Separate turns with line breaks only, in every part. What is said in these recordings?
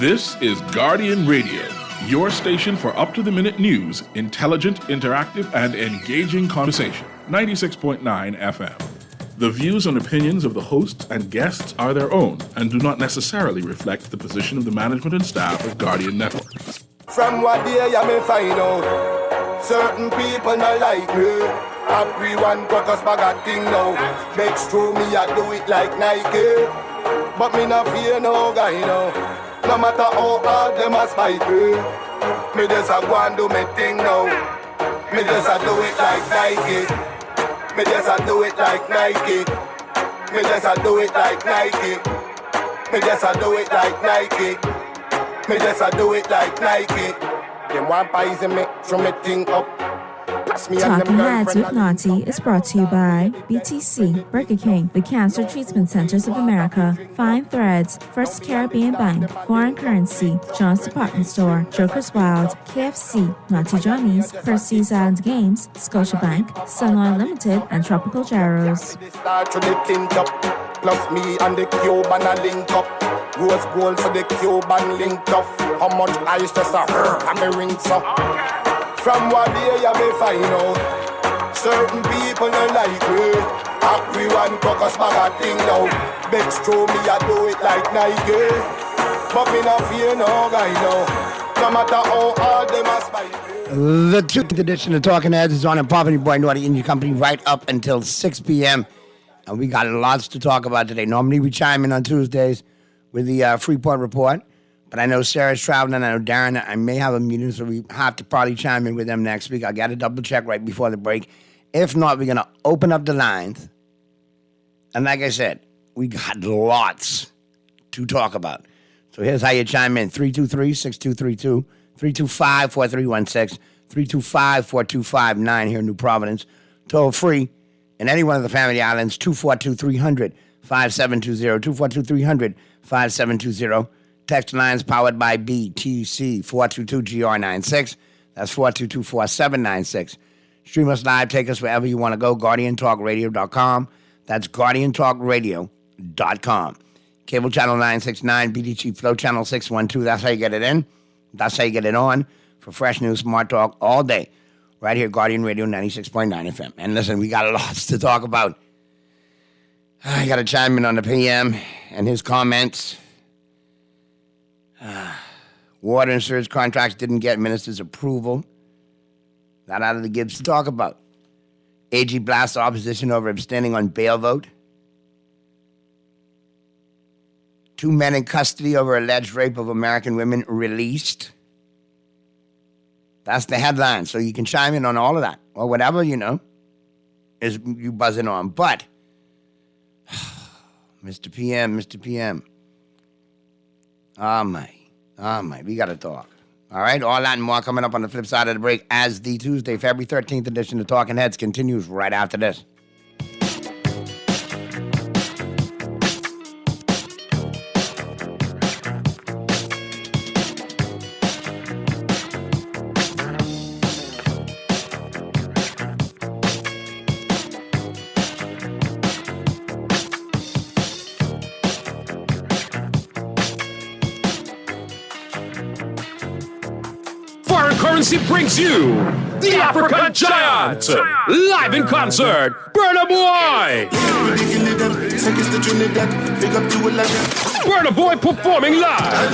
This is Guardian Radio, your station for up-to-the-minute news, intelligent, interactive, and engaging conversation. 96.9 FM. The views and opinions of the hosts and guests are their own and do not necessarily reflect the position of the management and staff of Guardian Network.
From what day you may find out, certain people not like me. Everyone got us bag a thing now. Next to me I do it like Nike, but me not fear no guy now. No matter how hard them a spite me, me just a go and do me thing now. Me just a do it like Nike. Me just a do it like Nike. Me just a do it like Nike. Me just a do it like Nike. Me just a do it like Nike. Them want poison me, throw me thing up.
Talking Heads with Naughty is brought to you by BTC, Burger King, the Cancer Treatment Centers of America, Fine Threads, First Caribbean Bank, Foreign Currency, John's Department Store, Joker's Wild, KFC, Naughty Johnny's, Percy's Island Games, Scotiabank, Sunlight Limited, and Tropical Gyros.
Plus me and the Cuban a link up. Rose gold for the Cuban linked up. How much ice just a and me rings up. From what day you may find out, certain people don't like me. Everyone focus back a thing now. Next to me I do it like Nike, but me not fear no guy now. No matter how hard they must fight me.
The 2nd edition of Talking Heads is on in Poverty Boy Naughty in your company right up until 6 p.m. And we got lots to talk about today. Normally we chime in on Tuesdays with the Freeport Report. But I know Sarah's traveling, and I know Darren, I may have a meeting, so we have to probably chime in with them next week. I got to double check right before the break. If not, we're going to open up the lines. And like I said, we got lots to talk about. So here's how you chime in. 323-6232, 325-4316, 325-4259 here in New Providence. Toll free in any one of the Family Islands, 242-300-5720, 242-300-5720. Text lines powered by BTC, 422-GR96. That's 422-4796. Stream us live. Take us wherever you want to go. GuardianTalkRadio.com. That's GuardianTalkRadio.com. Cable channel 969, BDG Flow channel 612. That's how you get it in. That's how you get it on for fresh news, smart talk all day. Right here, Guardian Radio 96.9 FM. And listen, we got lots to talk about. I got to chime in on the PM and his comments. Water and sewage contracts didn't get minister's approval. Not out of the Gibbs to talk about. AG blasts opposition over abstaining on bail vote. 2 men in custody over alleged rape of American women released. That's the headline. So you can chime in on all of that. Or whatever, is you buzzing on. But, Mr. PM. Oh, my. We got to talk. All right, all that and more coming up on the flip side of the break as the Tuesday, February 13th edition of Talking Heads continues right after this.
Currency brings you the African Giant, live in concert, Burna Boy. Burna Boy performing live.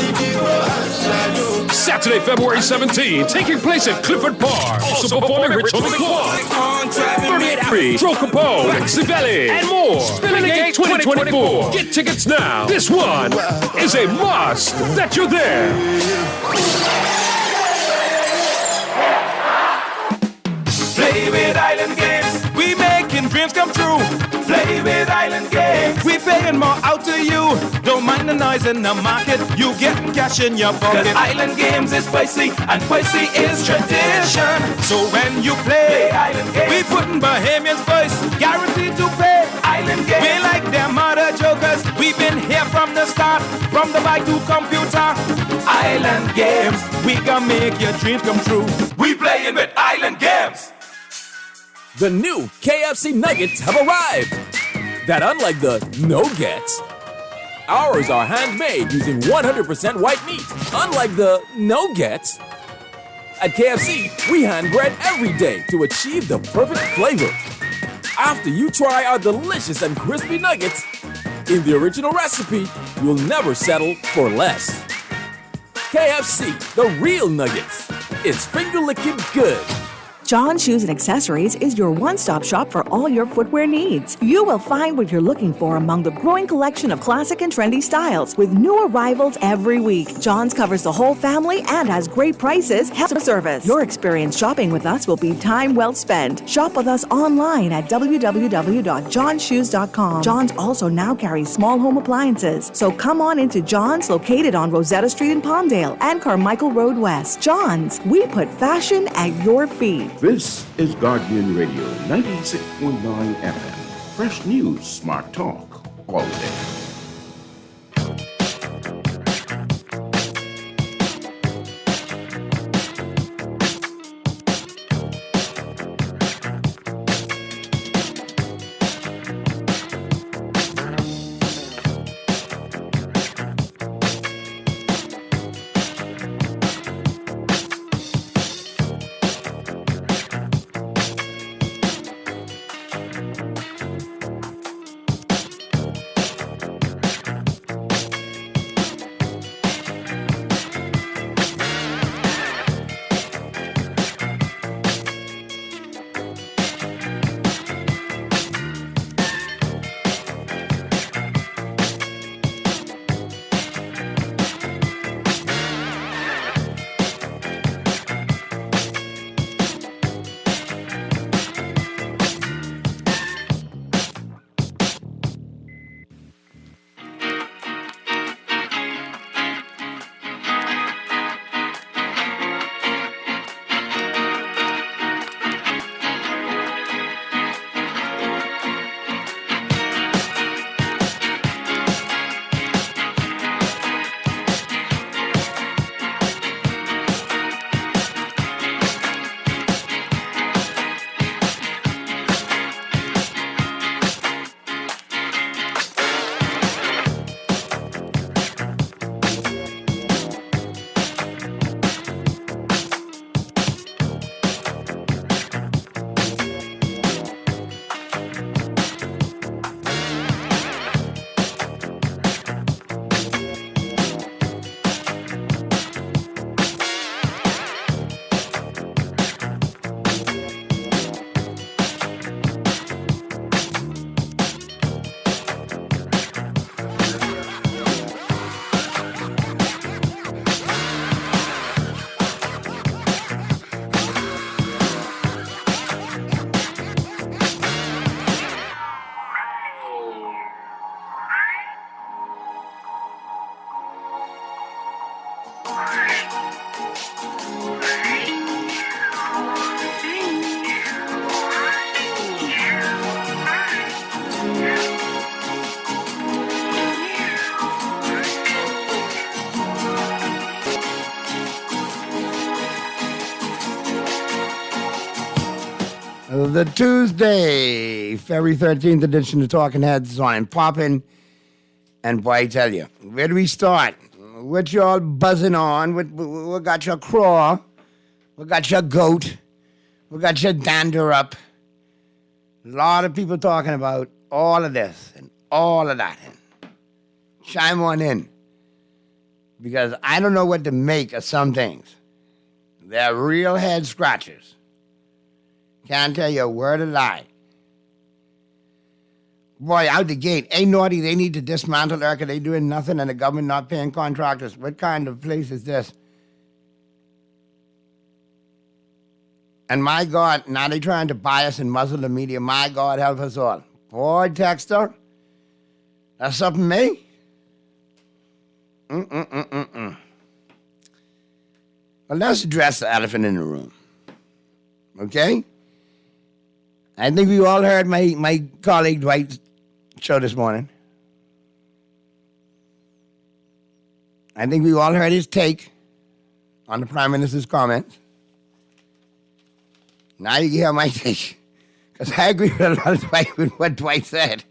Saturday, February 17th, taking place at Clifford Park. Also performing Ritual McCoy, Bernie Ari, Joe Capone, Civelli, and more. Renegade 2024. Get tickets now. This one is a must that you're there.
Play with Island Games, we making dreams come true. Play with Island Games, we paying more out to you. Don't mind the noise in the market, you getting cash in your pocket. 'Cause Island Games is spicy, and spicy is tradition. So when you play Island Games, we putting Bahamians first, guaranteed to pay. Island Games, we like them other jokers. We've been here from the start, from the bike to computer. Island Games, we gonna make your dreams come true. We playing with Island Games.
The new KFC nuggets have arrived. That unlike the no-gets, Ours are handmade using 100% white meat, unlike the nuggets. At KFC, we hand bread every day to achieve the perfect flavor. After you try our delicious and crispy nuggets, in the original recipe, you'll never settle for less. KFC, the real nuggets. It's finger-licking good.
John Shoes and Accessories is your one-stop shop for all your footwear needs. You will find what you're looking for among the growing collection of classic and trendy styles with new arrivals every week. John's covers the whole family and has great prices, help service. Your experience shopping with us will be time well spent. Shop with us online at www.johnshoes.com. John's also now carries small home appliances. So come on into John's, located on Rosetta Street in Palmdale and Carmichael Road West. John's, we put fashion at your feet.
This is Guardian Radio 96.9 FM. Fresh news, smart talk, all day.
The Tuesday, February 13th edition of Talking Heads is on and popping. And boy, I tell you, where do we start? What y'all buzzing on? What got your craw? What got your goat? What got your dander up? A lot of people talking about all of this and all of that. Chime on in. Because I don't know what to make of some things. They're real head scratchers. Can't tell you a word of lie. Boy, out the gate, ain't naughty, they need to dismantle ERCA. They doing nothing and the government not paying contractors. What kind of place is this? And my God, now they trying to bias and muzzle the media. My God, help us all. Boy, Texter, that's something me. Well, let's address the elephant in the room. Okay? I think we all heard my colleague Dwight's show this morning. I think we all heard his take on the Prime Minister's comments. Now you hear my take. Because I agree with a lot of Dwight with what Dwight said.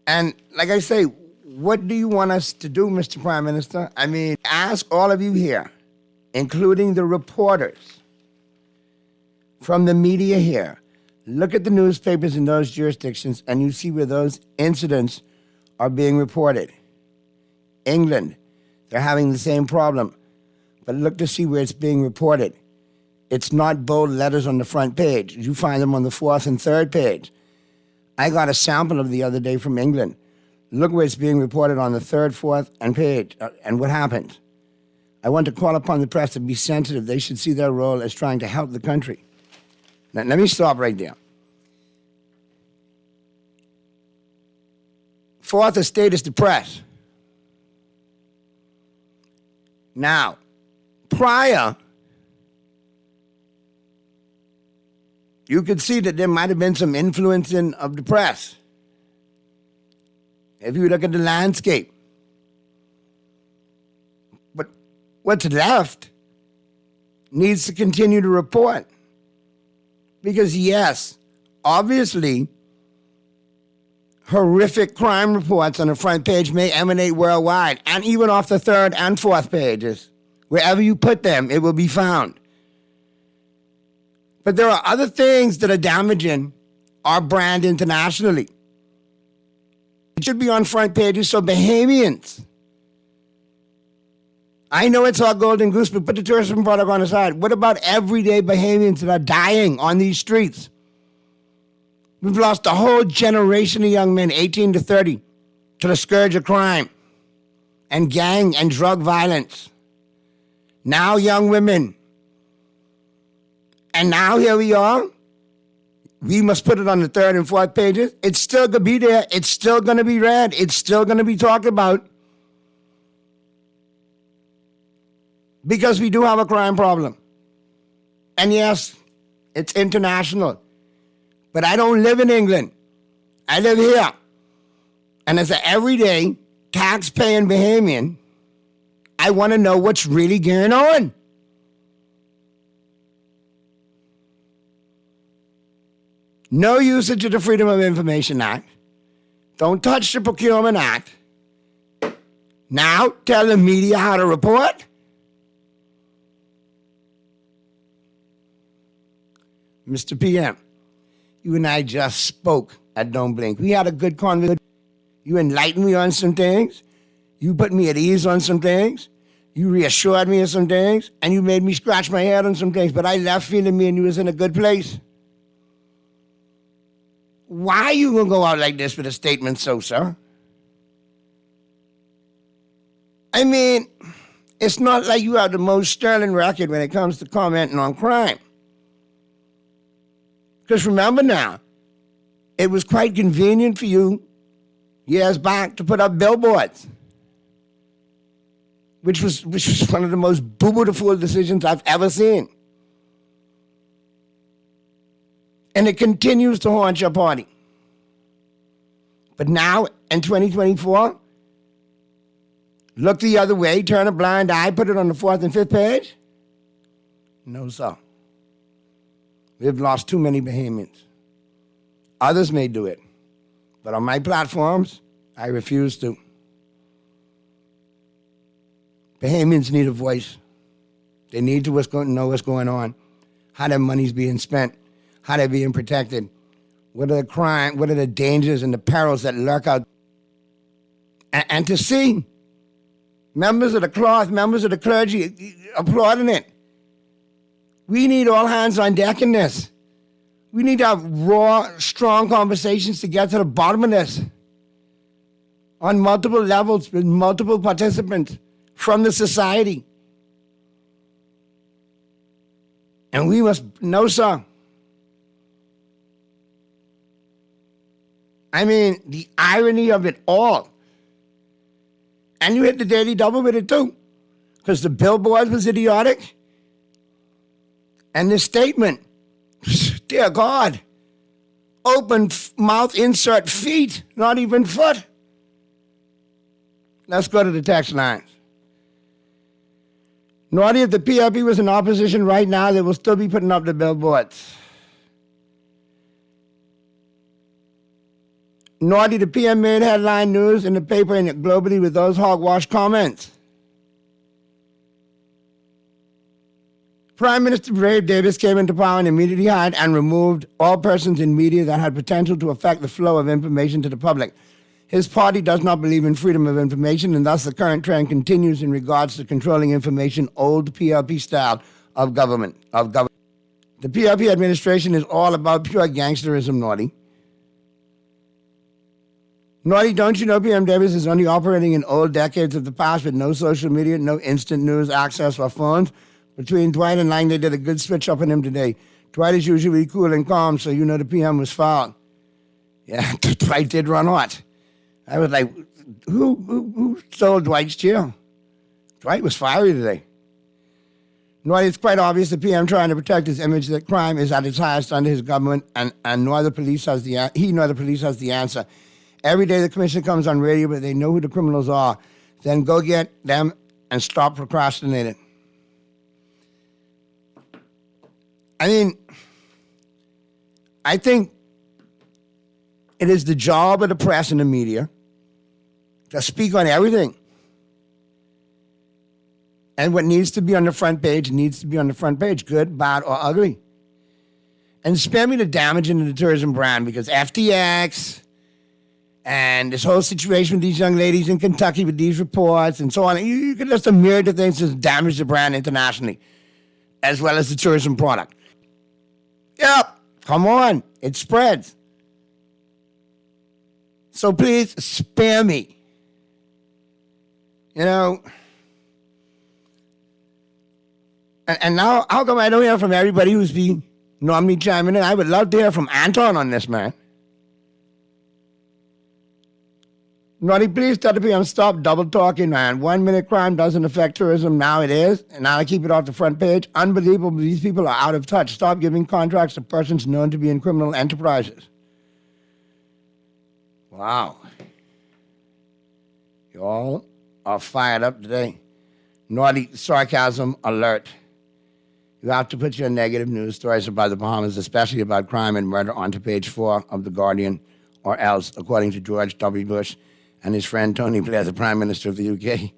And like I say, what do you want us to do, Mr. Prime Minister? I mean, ask all of you here, including the reporters from the media here. Look at the newspapers in those jurisdictions and you see where those incidents are being reported. England, they're having the same problem. But look to see where it's being reported. It's not bold letters on the front page. You find them on the fourth and third page. I got a sample of the other day from England. Look where it's being reported on the third, fourth, and page, and what happened. I want to call upon the press to be sensitive. They should see their role as trying to help the country. Now, let me stop right there. Fourth estate is the press. Now, prior, you could see that there might have been some influencing of the press. If you look at the landscape. But what's left needs to continue to report. Because yes, obviously, horrific crime reports on the front page may emanate worldwide, and even off the third and fourth pages. Wherever you put them, it will be found. But there are other things that are damaging our brand internationally. It should be on front pages so Bahamians. I know it's our golden goose, but put the tourism product on the side. What about everyday Bahamians that are dying on these streets? We've lost a whole generation of young men, 18 to 30, to the scourge of crime and gang and drug violence. Now young women. And now here we are. We must put it on the third and fourth pages. It's still going to be there. It's still going to be read. It's still going to be talked about. Because we do have a crime problem. And yes, it's international. But I don't live in England. I live here. And as an everyday tax-paying Bahamian, I want to know what's really going on. No usage of the Freedom of Information Act. Don't touch the Procurement Act. Now tell the media how to report. Mr. PM, you and I just spoke at Don't Blink. We had a good conversation. You enlightened me on some things. You put me at ease on some things. You reassured me of some things. And you made me scratch my head on some things. But I left feeling me and you was in a good place. Why are you going to go out like this with a statement so, sir? I mean, it's not like you have the most sterling record when it comes to commenting on crime. Because remember now, it was quite convenient for you years back to put up billboards, which was one of the most boo-boo-fool decisions I've ever seen. And it continues to haunt your party. But now, in 2024, look the other way, turn a blind eye, put it on the fourth and fifth page? No, sir. We've lost too many Bahamians. Others may do it. But on my platforms, I refuse to. Bahamians need a voice. They need to know what's going on, how their money's being spent, how they're being protected, what are the crimes, what are the dangers and the perils that lurk out. And to see members of the cloth, members of the clergy applauding it. We need all hands on deck in this. We need to have raw, strong conversations to get to the bottom of this on multiple levels with multiple participants from the society. And we must know, sir. I mean, the irony of it all. And you hit the Daily Double with it too, because the billboard was idiotic. And this statement, dear God, open mouth, insert feet, not even foot. Let's go to the text lines. Naughty, if the PRP was in opposition right now, they will still be putting up the billboards. Naughty, the PM made headline news in the paper and globally with those hogwash comments. Prime Minister Brave Davis came into power and immediately hired and removed all persons in media that had potential to affect the flow of information to the public. His party does not believe in freedom of information, and thus the current trend continues in regards to controlling information, old PLP style of government. The PLP administration is all about pure gangsterism, Naughty. Naughty, don't you know PM Davis is only operating in old decades of the past with no social media, no instant news access or phones? Between Dwight and Lang, they did a good switch up on him today. Dwight is usually cool and calm, so you know the PM was foul. Yeah, Dwight did run hot. I was like, who stole Dwight's chair? Dwight was fiery today. Naughty, it's quite obvious the PM trying to protect his image that crime is at its highest under his government, and nor the police has the answer. Every day the commission comes on radio, but they know who the criminals are. Then go get them and stop procrastinating. I mean, I think it is the job of the press and the media to speak on everything. And what needs to be on the front page needs to be on the front page, good, bad, or ugly. And spare me the damage in the tourism brand, because FTX and this whole situation with these young ladies in Kentucky with these reports and so on, you can list a myriad of things that damage the brand internationally, as well as the tourism product. Yep, come on, it spreads. So please spare me. You know, and now how come I don't hear from everybody who's been normally chiming in? I would love to hear from Anton on this, man. Naughty, please tell the PM stop double talking, man. 1 minute crime doesn't affect tourism. Now it is. And now I keep it off the front page. Unbelievable. These people are out of touch. Stop giving contracts to persons known to be in criminal enterprises. Wow. You all are fired up today. Naughty, sarcasm alert. You have to put your negative news stories about the Bahamas, especially about crime and murder, onto page 4 of The Guardian, or else, according to George W. Bush and his friend Tony Blair, the Prime Minister of the UK,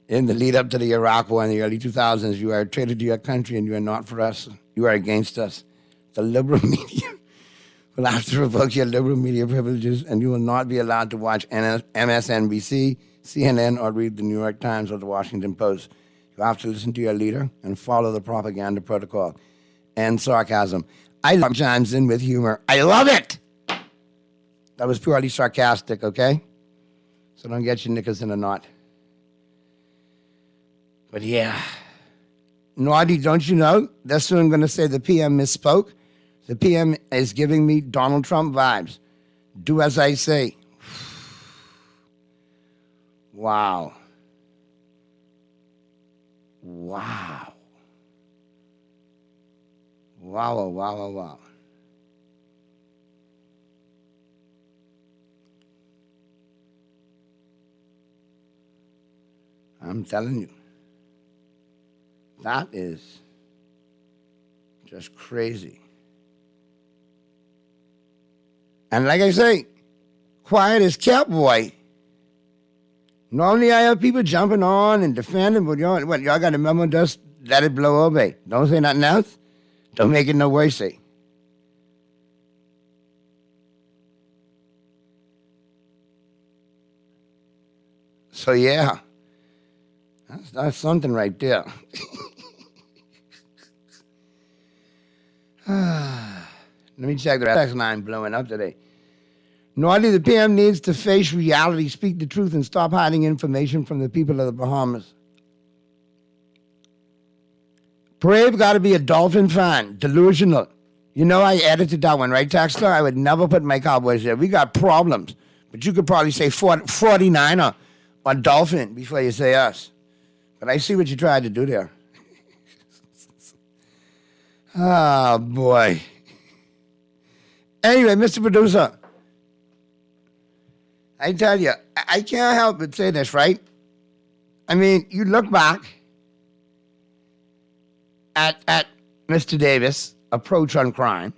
in the lead up to the Iraq War in the early 2000s, you are a traitor to your country and you are not for us. You are against us. The liberal media will have to revoke your liberal media privileges, and you will not be allowed to watch MSNBC, CNN, or read the New York Times or the Washington Post. You have to listen to your leader and follow the propaganda protocol. And sarcasm. I love chimes in with humor. I love it! That was purely sarcastic, okay? So don't get your knickers in a knot. But yeah. Naughty, don't you know? That's what I'm going to say. The PM misspoke. The PM is giving me Donald Trump vibes. Do as I say. Wow. Wow. Wow, wow, wow, wow. I'm telling you, that is just crazy. And like I say, quiet is kept, boy. Normally I have people jumping on and defending, but y'all got to remember, just let it blow over. Don't say nothing else. Don't make it no worse. So yeah. That's something right there. Let me check the text line blowing up today. Naughty, the PM needs to face reality, speak the truth, and stop hiding information from the people of the Bahamas. Brave got to be a Dolphin fan. Delusional. You know I edited that one, right, Texter? I would never put my Cowboys there. We got problems. But you could probably say 49er or Dolphin before you say us. But I see what you tried to do there. Oh, boy. Anyway, Mr. Producer, I tell you, I can't help but say this, right? I mean, you look back at Mr. Davis' approach on crime.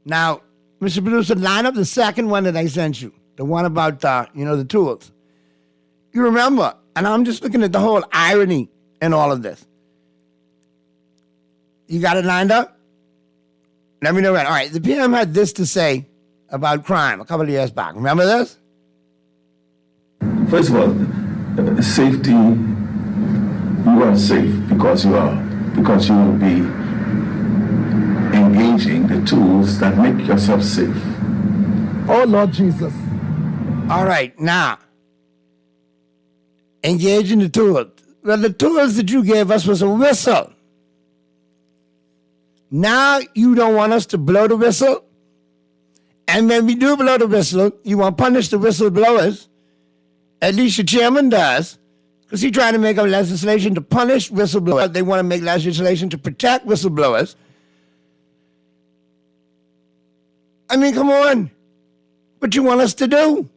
Now, Mr. Producer, line up the second one that I sent you. The one about, the tools. You remember, and I'm just looking at the whole irony in all of this. You got it lined up? Let me know when. All right, the PM had this to say about crime a couple of years back. Remember this?
First of all, safety, you are safe because you will be engaging the tools that make yourself safe.
Oh, Lord Jesus.
All right, now, engaging the tools. Well, the tools that you gave us was a whistle. Now you don't want us to blow the whistle? And when we do blow the whistle, you want to punish the whistleblowers. At least your chairman does. Because he's trying to make up legislation to punish whistleblowers. They want to make legislation to protect whistleblowers. I mean, come on. What you want us to do?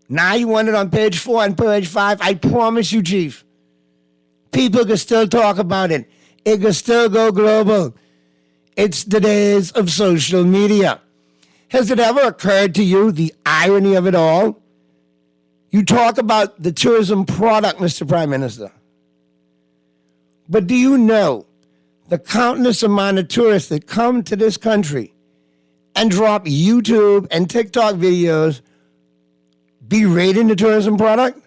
Now you want it on page 4 and page 5. I promise you, Chief. People can still talk about it. It can still go global. It's the days of social media. Has it ever occurred to you the irony of it all? You talk about the tourism product, Mr. Prime Minister. But do you know the countless amount of tourists that come to this country and drop YouTube and TikTok videos berating the tourism product?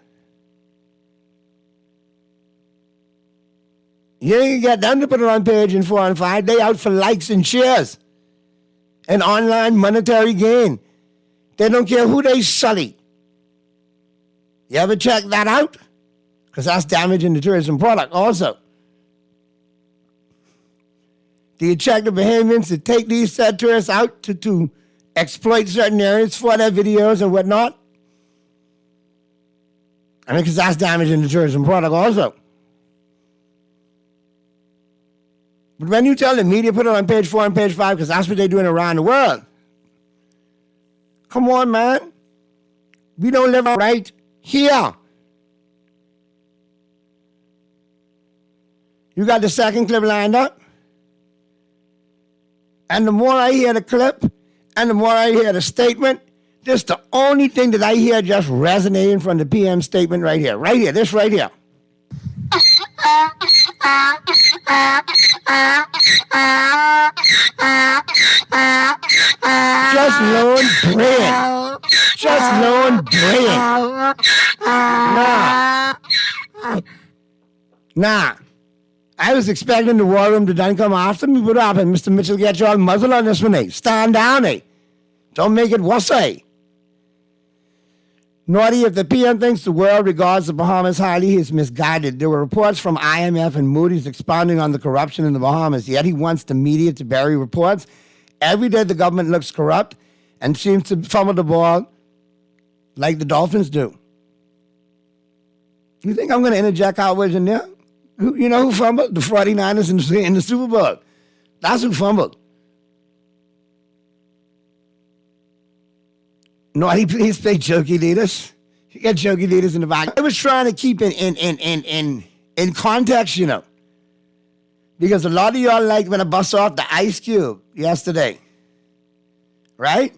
You ain't get them to put it on page and 4 and 5. They out for likes and shares and online monetary gain. They don't care who they sully. You ever check that out? Because that's damaging the tourism product also. Do you check the behaviors that take these said tourists out to exploit certain areas for their videos and whatnot? I mean, because that's damaging the tourism product also. But when you tell the media, put it on page 4 and page 5, because that's what they're doing around the world. Come on, man. We don't live right here. You got the second clip lined up? And the more I hear the clip, and the more I hear the statement, this is the only thing that I hear just resonating from the PM statement right here. Right here, this right here. Just loan bread. Just loan bread. Nah. I was expecting the war room to done come after me, but what happened? Mr. Mitchell get you all muzzled on this one, eh? Stand down, eh? Don't make it worse, eh? Naughty, if the PM thinks the world regards the Bahamas highly, he is misguided. There were reports from IMF and Moody's expounding on the corruption in the Bahamas, yet he wants the media to bury reports. Every day the government looks corrupt and seems to fumble the ball like the Dolphins do. You think I'm going to interject outwards in there? You know who fumbled? The 49ers in the Super Bowl. That's who fumbled. Naughty, please play jokey leaders. You got jokey leaders in the back. I was trying to keep it in context, you know. Because a lot of y'all liked when I bust off the Ice Cube yesterday. Right?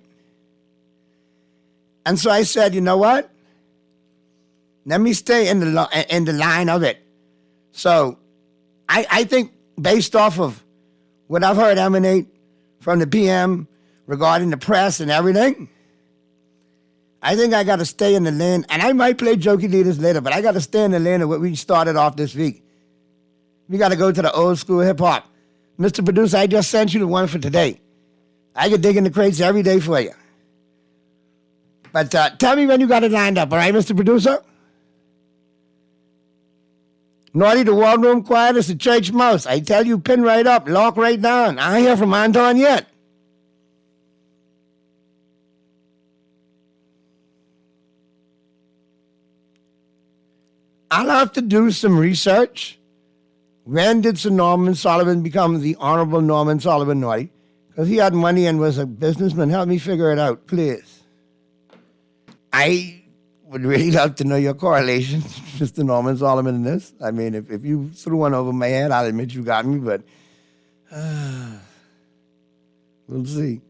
And so I said, you know what? Let me stay in the line of it. So I think based off of what I've heard emanate from the PM regarding the press and everything, I think I got to stay in the lane. And I might play jokey leaders later, but I got to stay in the lane of what we started off this week. We got to go to the old school hip hop. Mr. Producer, I just sent you the one for today. I could dig in the crates every day for you. But tell me when you got it lined up, all right, Mr. Producer? Naughty, the war room quiet as a church mouse. I tell you, pin right up, lock right down. I ain't hear from Anton yet. I'll have to do some research. When did Sir Norman Sullivan become the Honorable Norman Sullivan Naughty? Because he had money and was a businessman. Help me figure it out, please. I would really love to know your correlation, Mr. Norman Sullivan, in this. I mean, if you threw one over my head, I'll admit you got me, but we'll see.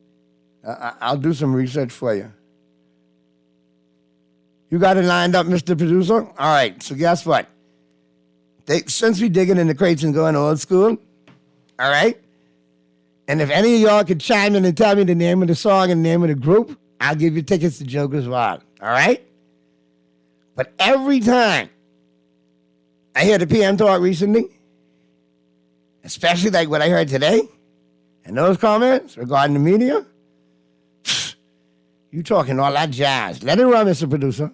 I'll do some research for you. You got it lined up, Mr. Producer? All right, so guess what? Since we digging in the crates and going old school, all right? And if any of y'all could chime in and tell me the name of the song and the name of the group, I'll give you tickets to Joker's Wild, all right? But every time I hear the PM talk recently, especially like what I heard today, and those comments regarding the media, you talking all that jazz. Let it run, Mr. Producer.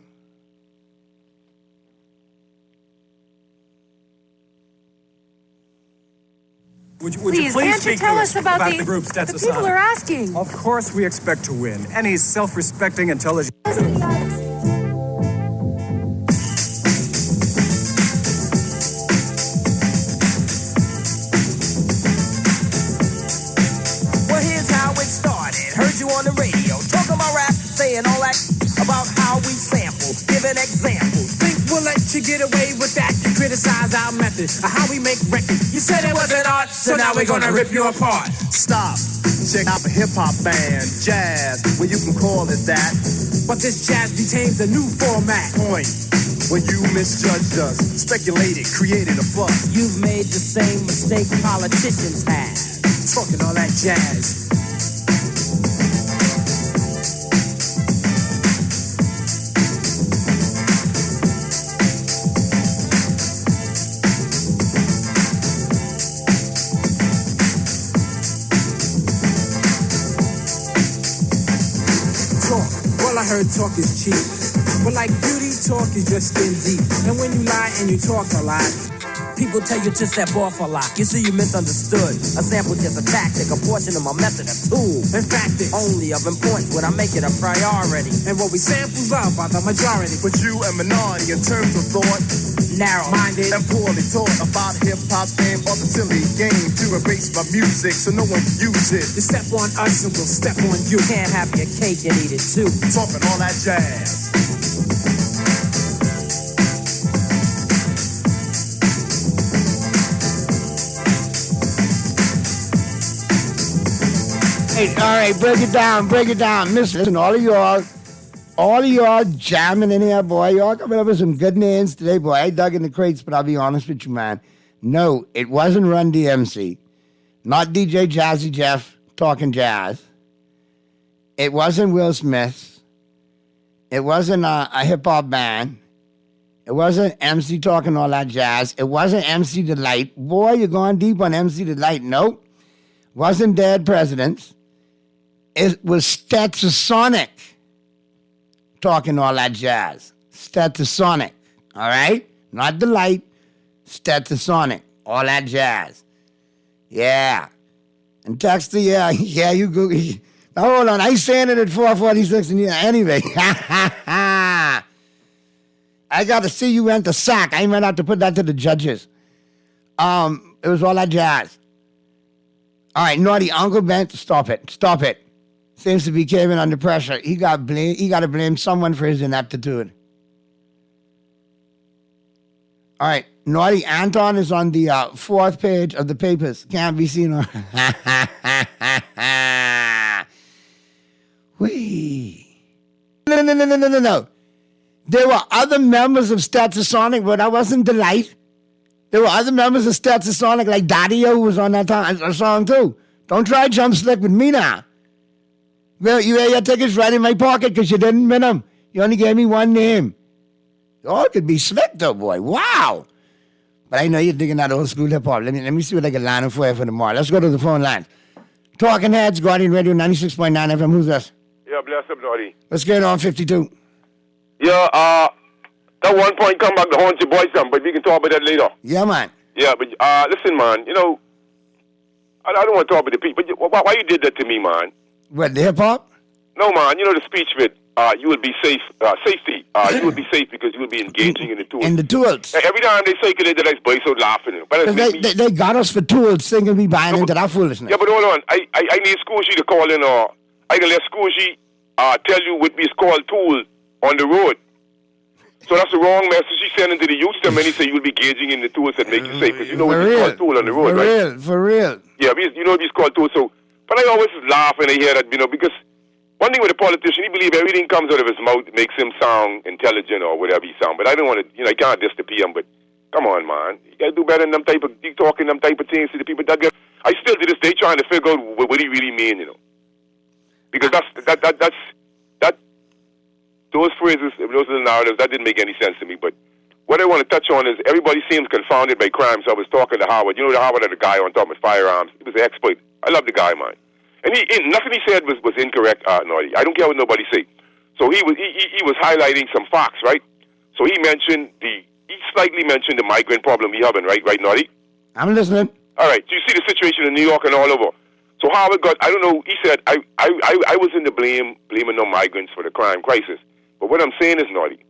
Would you please speak
tell
to
us about
the group Stetsasonic?
The people are asking.
Of course we expect to win. Any self-respecting, intelligent...
Well, here's how it started. Heard you on the radio, talking about rap, saying all that about how we sample, giving examples.
Think we'll let you get away with that? You criticize our method of how we make records. You said it wasn't art, so now we're gonna rip you apart.
Stop. Check out the hip-hop band, jazz, well you can call it that.
But this jazz retains a new format.
Point. When you misjudged us, speculated, created a fuss.
You've made the same mistake politicians have.
Talking all that jazz. I heard talk is cheap, but like beauty, talk is just skin deep. And when you lie and you talk a lot,
people tell you to step off a lot. You see, you misunderstood. A sample just a tactic, a portion of my method, a tool.
In fact, it's
only of importance when I make it a priority.
And what we sample love by the majority.
But you a minority in terms of thought,
narrow-minded
and poorly taught about hip-hop fame or the silly game to erase my music so no one can use it.
You step on us and we'll step on you.
Can't have your cake and eat it too.
Talking all that jazz.
Hey, all right, break it down. Listen, all of y'all jamming in here, boy. Y'all coming up with some good names today, boy. I dug in the crates, but I'll be honest with you, man. No, it wasn't Run DMC. Not DJ Jazzy Jeff talking jazz. It wasn't Will Smith. It wasn't a hip-hop band. It wasn't MC talking all that jazz. It wasn't MC Delight. Boy, you're going deep on MC Delight. Nope. Wasn't Dead Presidents. It was Stetsasonic talking all that jazz. Stetsasonic, all right? Not Delight, Stetsasonic, all that jazz. Yeah. And Texter, yeah, you go. Now, hold on, I saying it at 4:46 and anyway. I got to see you went the sack. I might have to put that to the judges. It was all that jazz. All right, Naughty, Uncle Ben, stop it. Seems to be caving under pressure. He got to blame someone for his ineptitude. All right, Naughty, Anton is on the fourth page of the papers. Can't be seen on. Wee. No. There were other members of Stetsasonic, but that wasn't Delight. There were other members of Stetsasonic, like Daddy-O, who was on that song too. Don't try jump slick with me now. Well, you had your tickets right in my pocket because you didn't win them. You only gave me one name. Oh, it could be slick though, boy. Wow. But I know you're digging that old school hip-hop. Let me see what I can line up for you for tomorrow. Let's go to the phone line. Talking Heads, Guardian Radio 96.9 FM. Who's this?
Yeah, bless up, Naughty.
What's going on, 52?
Yeah, that one point come back to haunt your boys, but we can talk about that later.
Yeah, man.
Yeah, but listen, man, you know, I don't want to talk about the people, but why you did that to me, man?
What, the hip-hop?
No, man, you know the speech with, you will be safe, safety. You will be safe because you will be engaging in the tools.
In the tools.
Every time they circulate that, I so laughing. But
they got us for tools thinking we buying into that foolishness.
Yeah, but hold on. I need Scooshy to call in, or I can let Scooshy tell you what is called tool on the road. So that's the wrong message he's sending to the youth. And he say you'll be engaging in the tools that make you safe. Because you know what he's called tool on the road,
For real.
Yeah, you know what he's called tool. So, but I always laugh when I hear that, you know, because One thing with a politician, he believes everything comes out of his mouth makes him sound intelligent or whatever he sound. But I don't want to, I can't diss the PM, but come on, man. You got to do better than them type of, you talking them type of things to the people that get, I still to this day trying to figure out what he really mean, Because those phrases, those little narratives, that didn't make any sense to me. But what I want to touch on is everybody seems confounded by crime. So I was talking to Howard. The Howard had a guy on top with firearms. He was an expert. I love the guy, man. And nothing he said was incorrect, Naughty. I don't care what nobody say. So he was highlighting some facts, right? So he slightly mentioned the migrant problem we having, right, Naughty?
I'm listening.
All right. Do you see the situation in New York and all over? So Howard got, I don't know, he said, I wasn't to blaming no migrants for the crime crisis. But what I'm saying is, Naughty,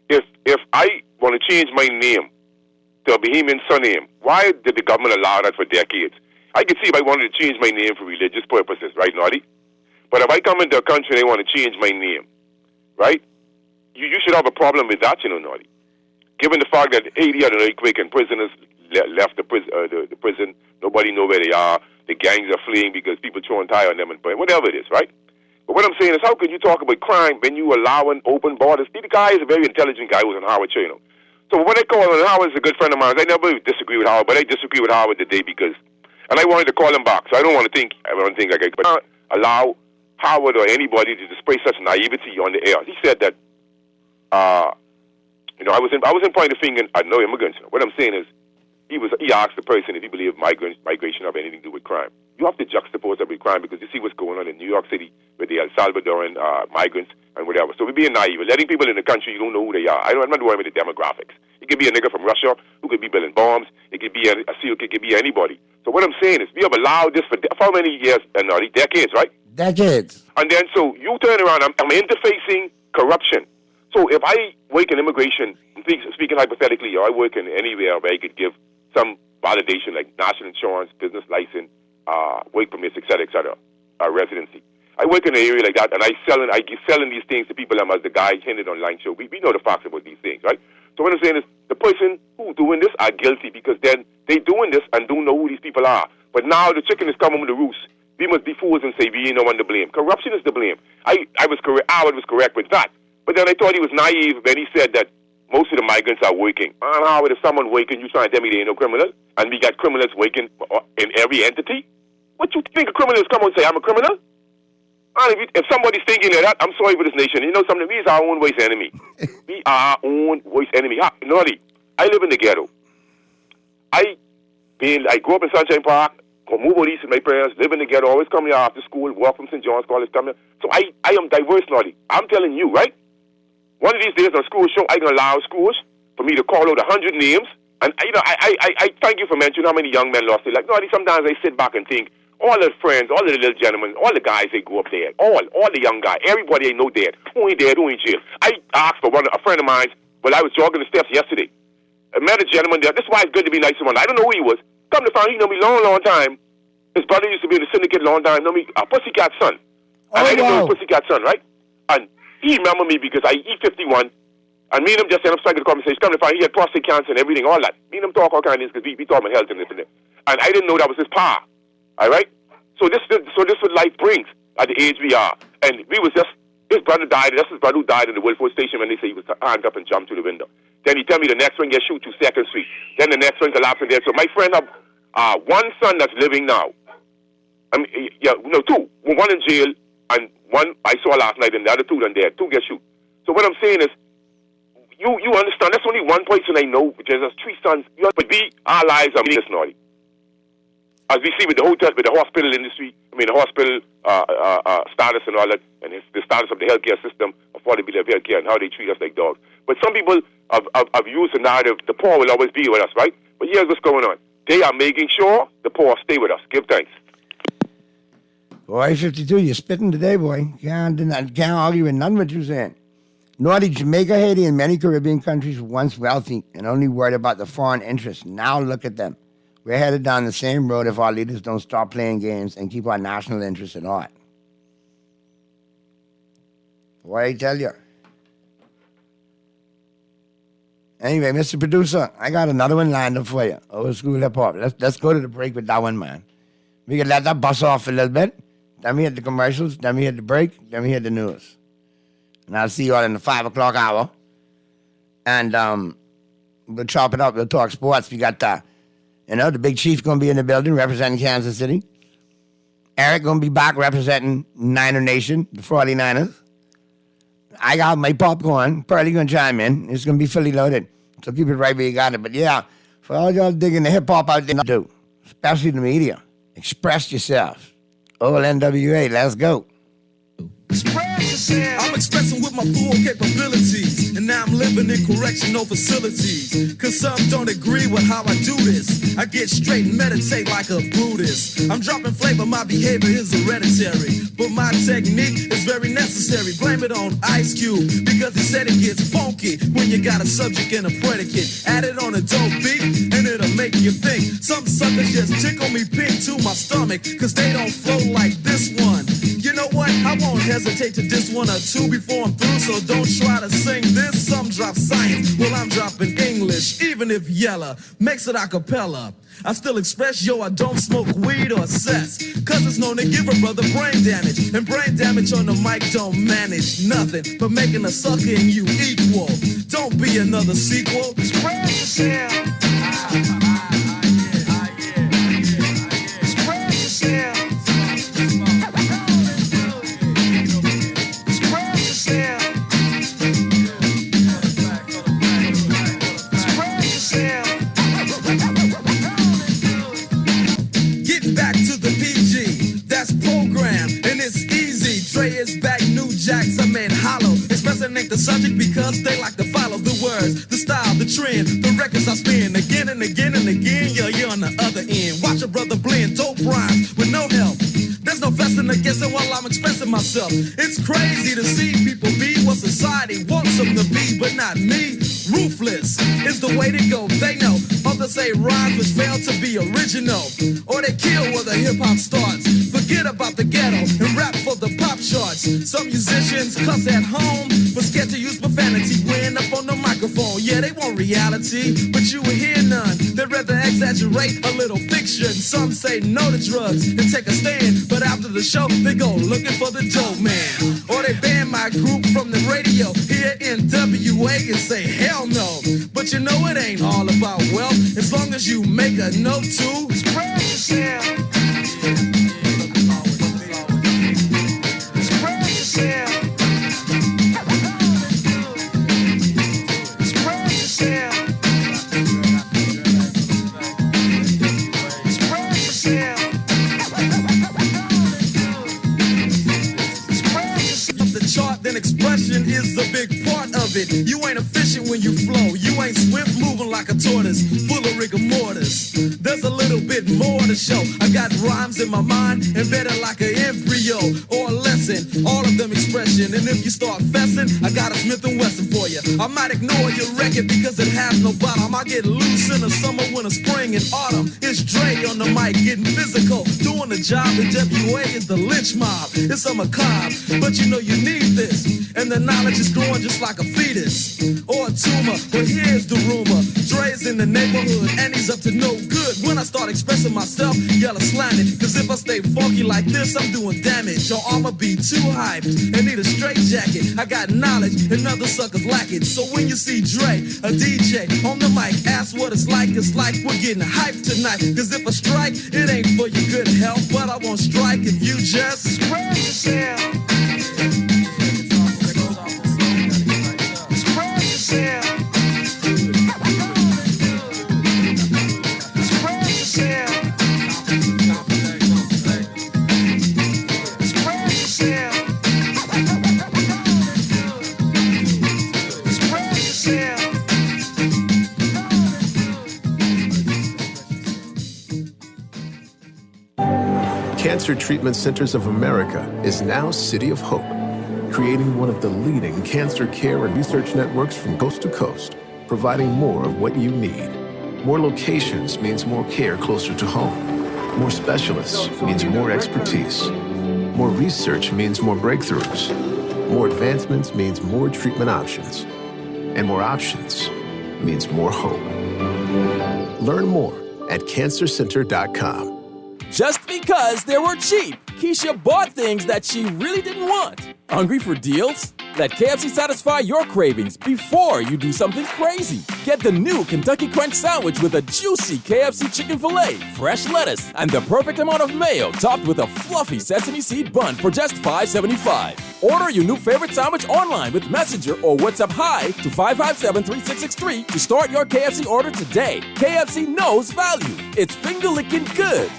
if I want to change my name to a Bahamian surname, why did the government allow that for decades? I could see if I wanted to change my name for religious purposes, right, Naughty? But if I come into a country and they want to change my name, right, you should have a problem with that, Naughty. Given the fact that 80 had an earthquake and prisoners left the prison, nobody know where they are, the gangs are fleeing because people throwing tire on them and whatever it is, right? But what I'm saying is, how can you talk about crime when you allowing open borders? The guy is a very intelligent guy who's on Howard show, So what I call him, Howard's a good friend of mine. I never disagree with Howard, but I disagree with Howard today because, and I wanted to call him back, so I don't want to think like I could allow Howard or anybody to display such naivety on the air. He said that, I wasn't pointing the finger at no immigrants. What I'm saying is, he asked the person if he believed migration have anything to do with crime. You have to juxtapose that with crime because you see what's going on in New York City with the El Salvadoran migrants and whatever. So we're being naive. We're letting people in the country, you don't know who they are. I'm not worried with the demographics. It could be a nigga from Russia who could be building bombs. It could be a SEAL, it could be anybody. So what I'm saying is we have allowed this for how many years? Decades, right?
Decades.
And then so you turn around, I'm interfacing corruption. So if I work in immigration, speaking hypothetically, I work in anywhere where I could give some validation like national insurance, business license, work permits, etc., residency. I work in an area like that, and I keep selling these things to people as the guy hinted online show. We know the facts about these things, right? So what I'm saying is the person who doing this are guilty because then they doing this and don't know who these people are. But now the chicken is coming with the roost. We must be fools and say we ain't no one to blame. Corruption is the blame. I was correct. Howard was correct with that. But then I thought he was naive when he said that most of the migrants are working. Howard, if someone working, you trying to tell me they ain't no criminal? And we got criminals working in every entity? What you think a criminal is come and say, I'm a criminal? And if somebody's thinking of that, I'm sorry for this nation. You know something? We is our own worst enemy. We are our own worst enemy. Naughty, I live in the ghetto. I grew up in Sunshine Park, move out east with my parents, live in the ghetto, always come here after school, walk from St. John's College, come here. So I am diverse, Naughty. I'm telling you, right? One of these days on school show, I can allow schools for me to call out 100 names. And, I thank you for mentioning how many young men lost their life. Naughty, sometimes I sit back and think, all the friends, all the little gentlemen, all the guys, they grew up dead. All the young guys, everybody I know dead. Who ain't dead, who ain't jail. I asked for a friend of mine, while I was jogging the steps yesterday. I met a gentleman there. This is why it's good to be nice to one. I don't know who he was. Come to find, he know me long time. His brother used to be in the syndicate long time. Know me, Pussycat son. And I didn't know Pussycat son, right? And he remembered me because I eat 51. And me and him just said, I'm starting the conversation. Come to find, he had prostate cancer and everything, all that. Me and him talk all kinds of things because we talk about health and this and that. And I didn't know that was his pa. All right? So this is what life brings at the age we are. And we was just, his brother died. That's his brother who died in the Wilford Station when they say he was armed up and jumped through the window. Then he tell me the next one gets shoot to 2nd Street. Then the next one collapsed in there. So my friend have one son that's living now. I mean, two. One in jail and one I saw last night and the other two done there. Two get shoot. So what I'm saying is, you understand, that's only one person I know, which is 3 sons. But our lives are meaningless, Naughty. As we see with the hotel, with the hospital industry, the hospital status and all that, and the status of the healthcare system, affordability of healthcare, and how they treat us like dogs. But some people have used the narrative, the poor will always be with us, right? But here's what's going on. They are making sure the poor stay with us. Give thanks.
Boy, 52, you're spitting today, boy. Can't argue with none of what you're saying. Naughty, Jamaica, Haiti, and many Caribbean countries were once wealthy and only worried about the foreign interests. Now look at them. We're headed down the same road if our leaders don't stop playing games and keep our national interests at heart. What I tell you. Anyway, Mr. Producer, I got another one lined up for you. Old school hip hop. Let's go to the break with that one, man. We can let that bust off a little bit. Then we hit the commercials. Then we hit the break. Then we hit the news. And I'll see you all in the 5 o'clock hour. And we'll chop it up. We'll talk sports. We got the Big Chief going to be in the building representing Kansas City. Eric going to be back representing Niner Nation, the 49ers. I got my popcorn. Pearly going to chime in. It's going to be fully loaded. So keep it right where you got it. But yeah, for all y'all digging the hip-hop out there, do, especially the media, express yourself. Old NWA, let's go.
I'm expressing with my full capabilities, and now I'm living in correctional facilities. Cause some don't agree with how I do this. I get straight and meditate like a Buddhist. I'm dropping flavor, my behavior is hereditary, but my technique is very necessary. Blame it on Ice Cube, because he said it gets funky when you got a subject and a predicate. Add it on a dope beat, and it'll make you think. Some suckers just tickle me pink to my stomach, cause they don't flow like this one. You know what? I won't hesitate to diss one or two before I'm through, so don't try to sing this. Some drop science, well I'm dropping English, even if Yella makes it a cappella. I still express, yo, I don't smoke weed or cess, cause it's known to give a brother brain damage, and brain damage on the mic don't manage nothing but making a sucker and you equal. Don't be another sequel. Spread yourself. Spread yourself. The subject because they like to follow the words, the style, the trend, the records I spin again and again and again. Yeah, you're on the other end. Watch a brother blend dope rhymes with no help. There's no fussing or guessing while I'm expressing myself. It's crazy to see people be what society wants them to be, but not me. Ruthless is the way to go. They know others say rhymes which fail to be original, or they kill where the hip hop starts. Forget about the ghetto and rap for the pop charts. Some musicians cuss at home, but scared to use profanity when up on the microphone. Yeah, they want reality, but you will hear none. They'd rather exaggerate a little fiction. Some say no to drugs and take a stand, but after the show, they go looking for the dope man. Or they ban my group from the radio here in WA and say hell no. But you know it ain't all about wealth, as long as you make a note to spread yourself. Expression is a big part of it. You ain't efficient when you flow. You ain't swift moving like a tortoise, full of rigor mortis. There's a little bit more to show. I got rhymes in my mind, embedded like an embryo or a lesson. All of them expression. And if you start fessing, I got a Smith & Wesson for you. I might ignore your record because it has no bottom. I get loose in the summer, winter, spring, and autumn. It's Dre on the mic, getting physical, doing the job. The WA is the lynch mob. It's a macabre, but you know you need this. And the knowledge is growing just like a fetus or a tumor. But here's the rumor: Dre's in the neighborhood and he's up to no good. When I start expressing myself, yellow slanted. Cause if I stay funky like this, I'm doing damage. Or I'ma be too hyped and need a straight jacket. I got knowledge and other suckers lack it. So when you see Dre, a DJ on the mic, ask what it's like we're getting hyped tonight. Cause if I strike, it ain't for your good health, but I won't strike if you just spread yourself.
Cancer Treatment Centers of America is now City of Hope, creating one of the leading cancer care and research networks from coast to coast, providing more of what you need. More locations means more care closer to home. More specialists means more expertise. More research means more breakthroughs. More advancements means more treatment options. And more options means more hope. Learn more at cancercenter.com.
Just because they were cheap Keisha bought things that she really didn't want. Hungry for deals? Let KFC satisfy your cravings before you do something crazy. Get the new Kentucky Crunch Sandwich with a juicy KFC chicken filet, fresh lettuce, and the perfect amount of mayo topped with a fluffy sesame seed bun for just $5.75. Order your new favorite sandwich online with Messenger or WhatsApp Hi to 557-3663 to start your KFC order today. KFC knows value. It's finger-licking good.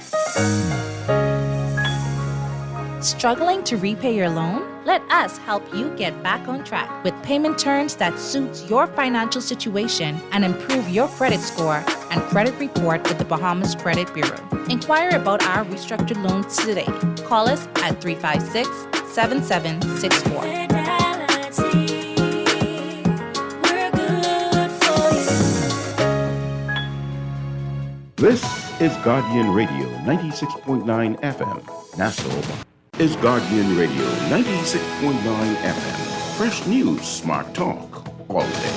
Struggling to repay your loan? Let us help you get back on track with payment terms that suits your financial situation and improve your credit score and credit report with the Bahamas Credit Bureau. Inquire about our restructured loans today. Call us at 356-7764.
This is Guardian Radio 96.9 FM, Nassau. Is Guardian Radio 96.9 FM. Fresh news, smart talk, all day.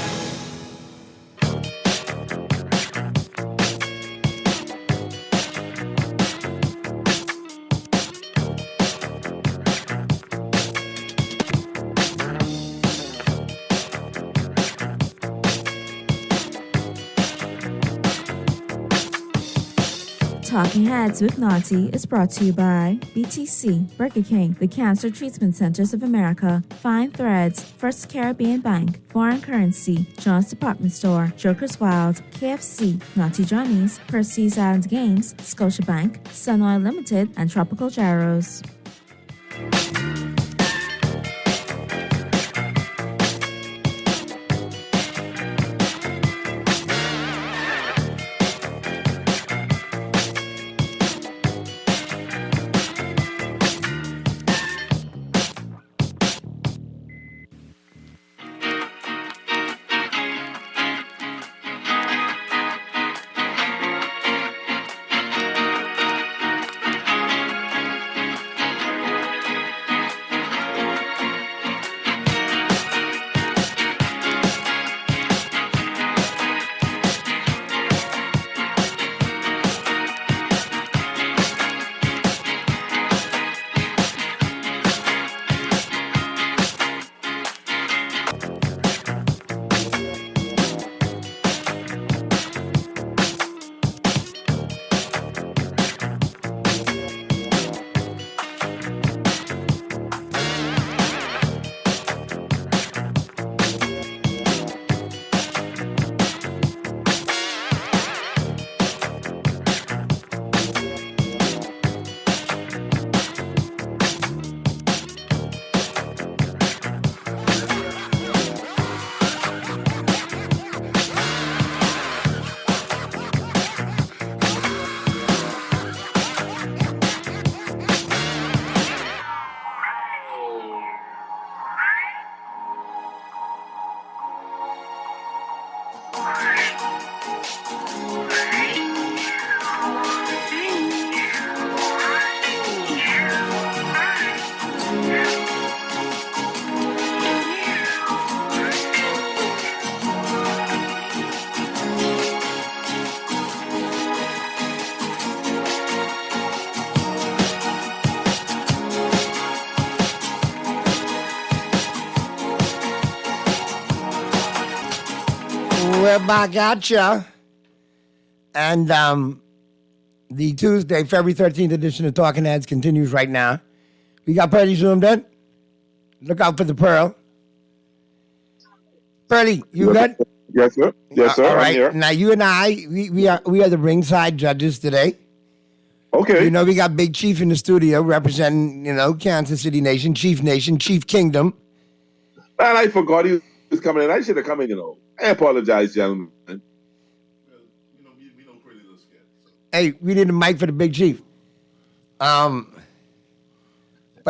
Talking Heads with Naughty is brought to you by BTC, Burger King, the Cancer Treatment Centers of America, Fine Threads, First Caribbean Bank, Foreign Currency, John's Department Store, Joker's Wild, KFC, Naughty Johnny's, Percy's Island Games, Scotiabank, Sun Oil Limited, and Tropical Gyros.
We're back at ya. And the Tuesday, February 13th edition of Talking Heads continues right now. We got Pearly zoomed in. Look out for the Pearl. Pearly, you good?
Yes, sir. Yes, sir.
All right.
I'm here.
Now, you and I, we are the ringside judges today.
Okay.
You know, we got Big Chief in the studio representing, Kansas City Nation, Chief Kingdom.
Man, I forgot he was coming in. I should have come in, I apologize, gentlemen.
Hey, we need a mic for the Big Chief. But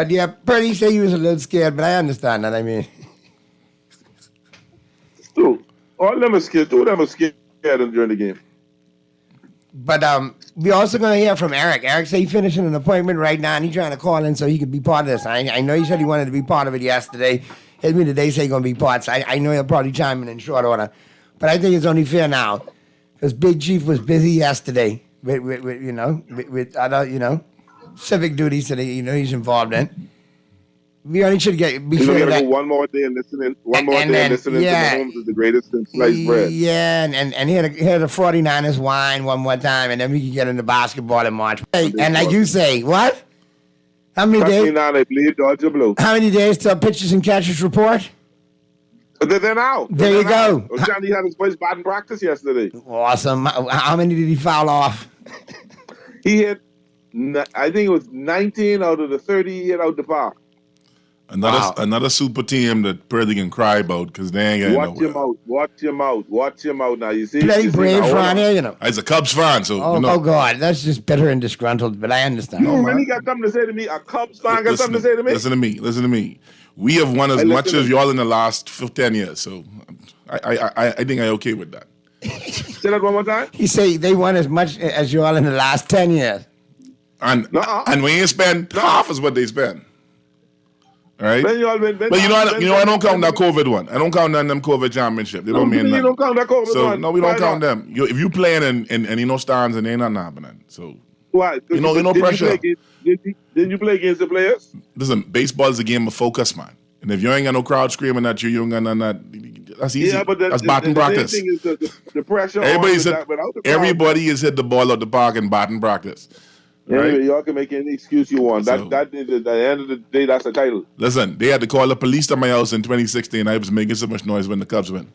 yeah, Purdy said he was a little scared, but I understand that. I mean,
all them are scared. Two of them are scared during the game.
But we're also going to hear from Eric. Eric said he's finishing an appointment right now, and he's trying to call in so he could be part of this. I know he said he wanted to be part of it yesterday. Hit me today, say he's going to be part. So I know he'll probably chime in short order. But I think it's only fair now because Big Chief was busy yesterday with other, civic duties that he's involved in. We only should be
He's
sure
gonna
that.
go one more day and listening. One more day and listening to Mahomes is the greatest since sliced bread.
Yeah, and he had a 49ers wine one more time, and then we can get into basketball in March. Hey, and like you say, what? How many days?
They bleed Dodger blue.
How many days till pitchers and catchers report?
They're out.
There you go.
Johnny had his first batting practice yesterday.
Awesome. How many did he foul off?
He hit, I think it was 19 out of the 30 he hit out the park.
Another super team that Purdy can cry about because they ain't getting nowhere.
Watch your mouth now. You see?
Play Braves around here,
He's a Cubs fan, so
Oh God, that's just bitter and disgruntled, but I understand.
You really got something to say to me? A Cubs fan got something to say to me?
Listen to me. We have won as much as y'all in the last 10 years, so I think I'm okay with that.
Say that one more time?
He say they won as much as you all in the last 10 years.
And we ain't spend half as what they spend. All right? But I don't count that COVID one. I don't count them COVID championship. They don't mean nothing.
You don't count that COVID one?
No, we don't count them. If you playing and stands and they ain't nothing happening. So,
why?
No pressure.
Didn't you play against the players?
Listen, baseball is a game of focus, man. And if you ain't got no crowd screaming at you, you ain't got none of that. That's easy.
Yeah, but
that's batting practice.
The thing is the pressure.
Everybody has hit the ball out the park in batting practice. Right?
Anyway, y'all can make any excuse you want. At the end of the day, that's a title.
Listen, they had to call the police to my house in 2016. I was making so much noise when the Cubs win.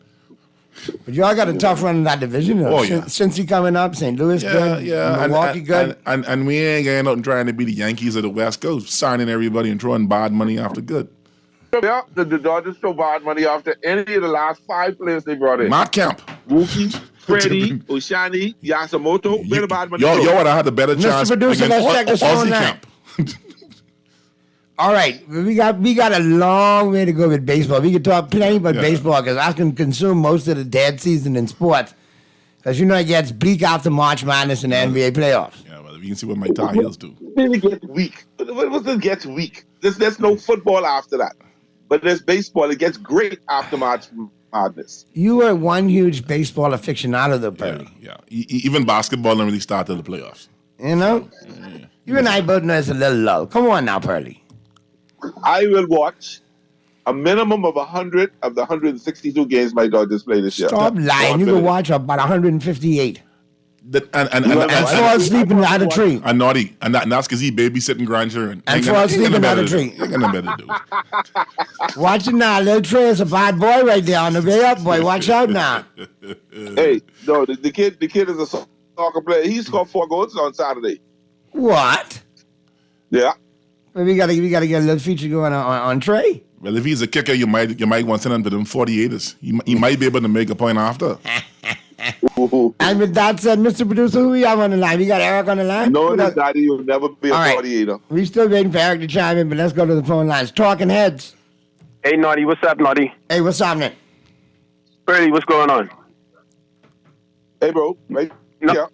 But y'all got a tough run in that division, though. Since you coming up, St. Louis good, Milwaukee good.
And we ain't getting out and trying to be the Yankees of the West Coast, signing everybody and throwing bad money after good.
Yeah, the Dodgers throw bad money after any of the last 5 players they brought in.
Matt Kemp.
Mookie, Freddie, Oshani, Yamamoto. Where the bad money
Y'all would have had a better chance.
Mr. Producer, let's check this phone line. All right, we got a long way to go with baseball. We could talk plenty about baseball because I can consume most of the dead season in sports. Because it gets bleak after March Madness and the NBA playoffs.
Yeah, well, you can see what my Tar Heels do.
It gets weak. It gets weak. There's no football after that. But there's baseball. It gets great after March Madness.
You were one huge baseball aficionado, though, Purdy.
Yeah. Even basketball didn't really start till the playoffs.
You know? Yeah. You and I both know it's a little low. Come on now, Purdy.
I will watch a minimum of 100 of the 162 games my Dodgers play this year.
Stop lying. You can watch about 158.
And
fall asleep under a tree.
And naughty. And that's because he babysitting grandchildren.
And fall asleep under a tree.
Ain't got nothing better to do.
Watch it now. Little Trey is a bad boy right there on the way up, boy. Watch out now.
Hey, no, the kid is a soccer player. He scored 4 goals on Saturday.
What?
Yeah.
We gotta get a little feature going on Trey.
Well, if he's a kicker, you might want to send him to them 48ers. He might be able to make a point after.
And with that said, Mr. Producer, who we have on the line? We got Eric on the line?
No, Daddy, you'll never be a 48er.
We still waiting for Eric to chime in, but let's go to the phone lines. Talking Heads.
Hey, Naughty, what's up, Naughty?
Hey, what's happening?
Purdy, what's going on?
Hey, bro.
Naughty.
Yeah,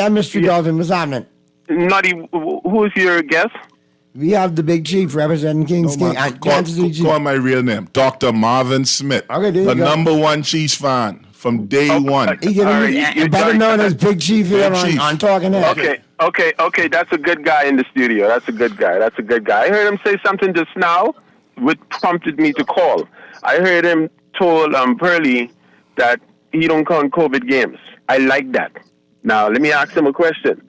Mr. Dolphin, what's happening?
Naughty, who's your guest?
We have the Big Chief representing Kings King.
Call my real name, Dr. Marvin Smith.
Okay,
the number one Chiefs fan from day one.
Better known as Big Chief here on Talking Heads.
Okay. That's a good guy in the studio. That's a good guy. I heard him say something just now, which prompted me to call. I heard him told Pearly that he don't count COVID games. I like that. Now, let me ask him a question.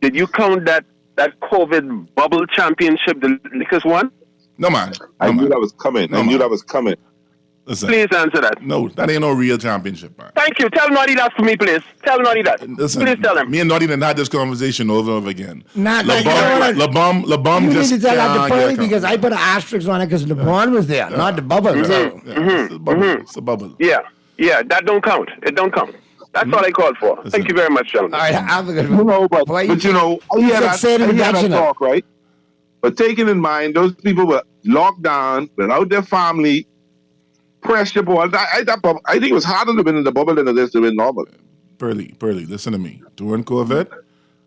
Did you count that COVID bubble championship the Lakers won?
No, man.
I knew that was coming.
Listen,
please answer that.
No, that ain't no real championship, man.
Thank you. Tell Naughty that for me, please. Tell Naughty that.
Listen,
please tell him.
Me and Naughty done had this conversation over and over again.
LeBron
just
need to tell that to Pearly because I put an asterisk on it because LeBron was there, not the bubble.
It's the bubble.
Yeah, that don't count. It don't count. That's all I called for.
Listen.
Thank you very much, gentlemen.
All right, have a good one.
But I hear that talk, right? But taking in mind, those people were locked down without their family, pressure ball. I think it was harder to win in the bubble than it is to win normal.
Pearly, listen to me. During COVID,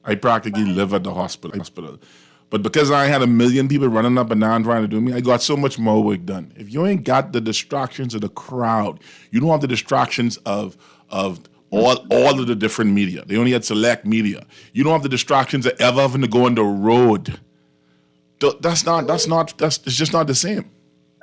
I practically live at the hospital. But because I had 1 million people running up and down trying to do me, I got so much more work done. If you ain't got the distractions of the crowd, you don't have the distractions of all of the different media. They only had select media. You don't have the distractions of ever having to go on the road. It's just not the same.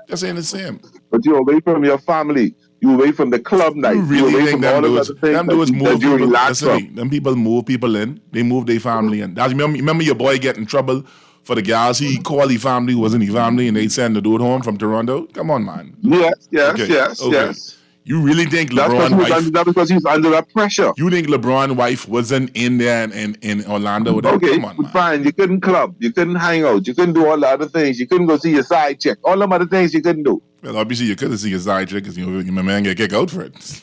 That ain't the same.
But you're away from your family. You're away from the club night.
You really think them dudes move people?
Listen,
them people move people in. They move their family in. Remember your boy get in trouble for the gals he called his family, wasn't his family, and they send the dude home from Toronto? Come on, man.
Yes.
You really think LeBron's wife...
That's because he's under that pressure.
You think LeBron's wife wasn't in there in Orlando?
Okay,
come on, man.
Fine. You couldn't club. You couldn't hang out. You couldn't do all the other things. You couldn't go see your side chick. All them other things you couldn't do.
Well, obviously you couldn't see your side chick because my man get kicked out for it.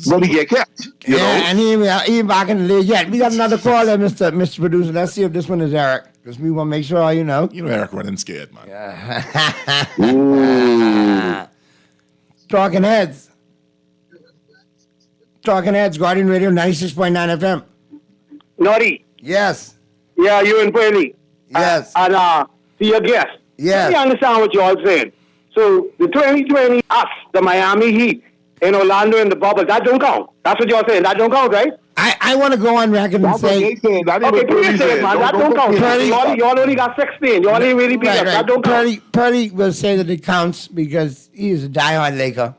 But he get kept. You know?
And he back in the league yet. We got another call there, Mr. Producer. Let's see if this one is Eric. Because we want to make sure, you know.
You know Eric running scared, man.
Yeah. Talking Heads. Talking Heads, Guardian Radio 96.9 FM.
Naughty.
Yes.
Yeah, you and Bernie.
Yes.
And to your guest.
Yes.
I understand what you're all saying. So the 2020, us, the Miami Heat, in Orlando in the bubble, that don't count. That's what you're saying. That don't count, right?
I want to go on record and say...
Okay, please say it, man. That don't count. Y'all only got 16. Y'all ain't really beat us. That don't count.
Purdy will say that it counts because he is a diehard Laker.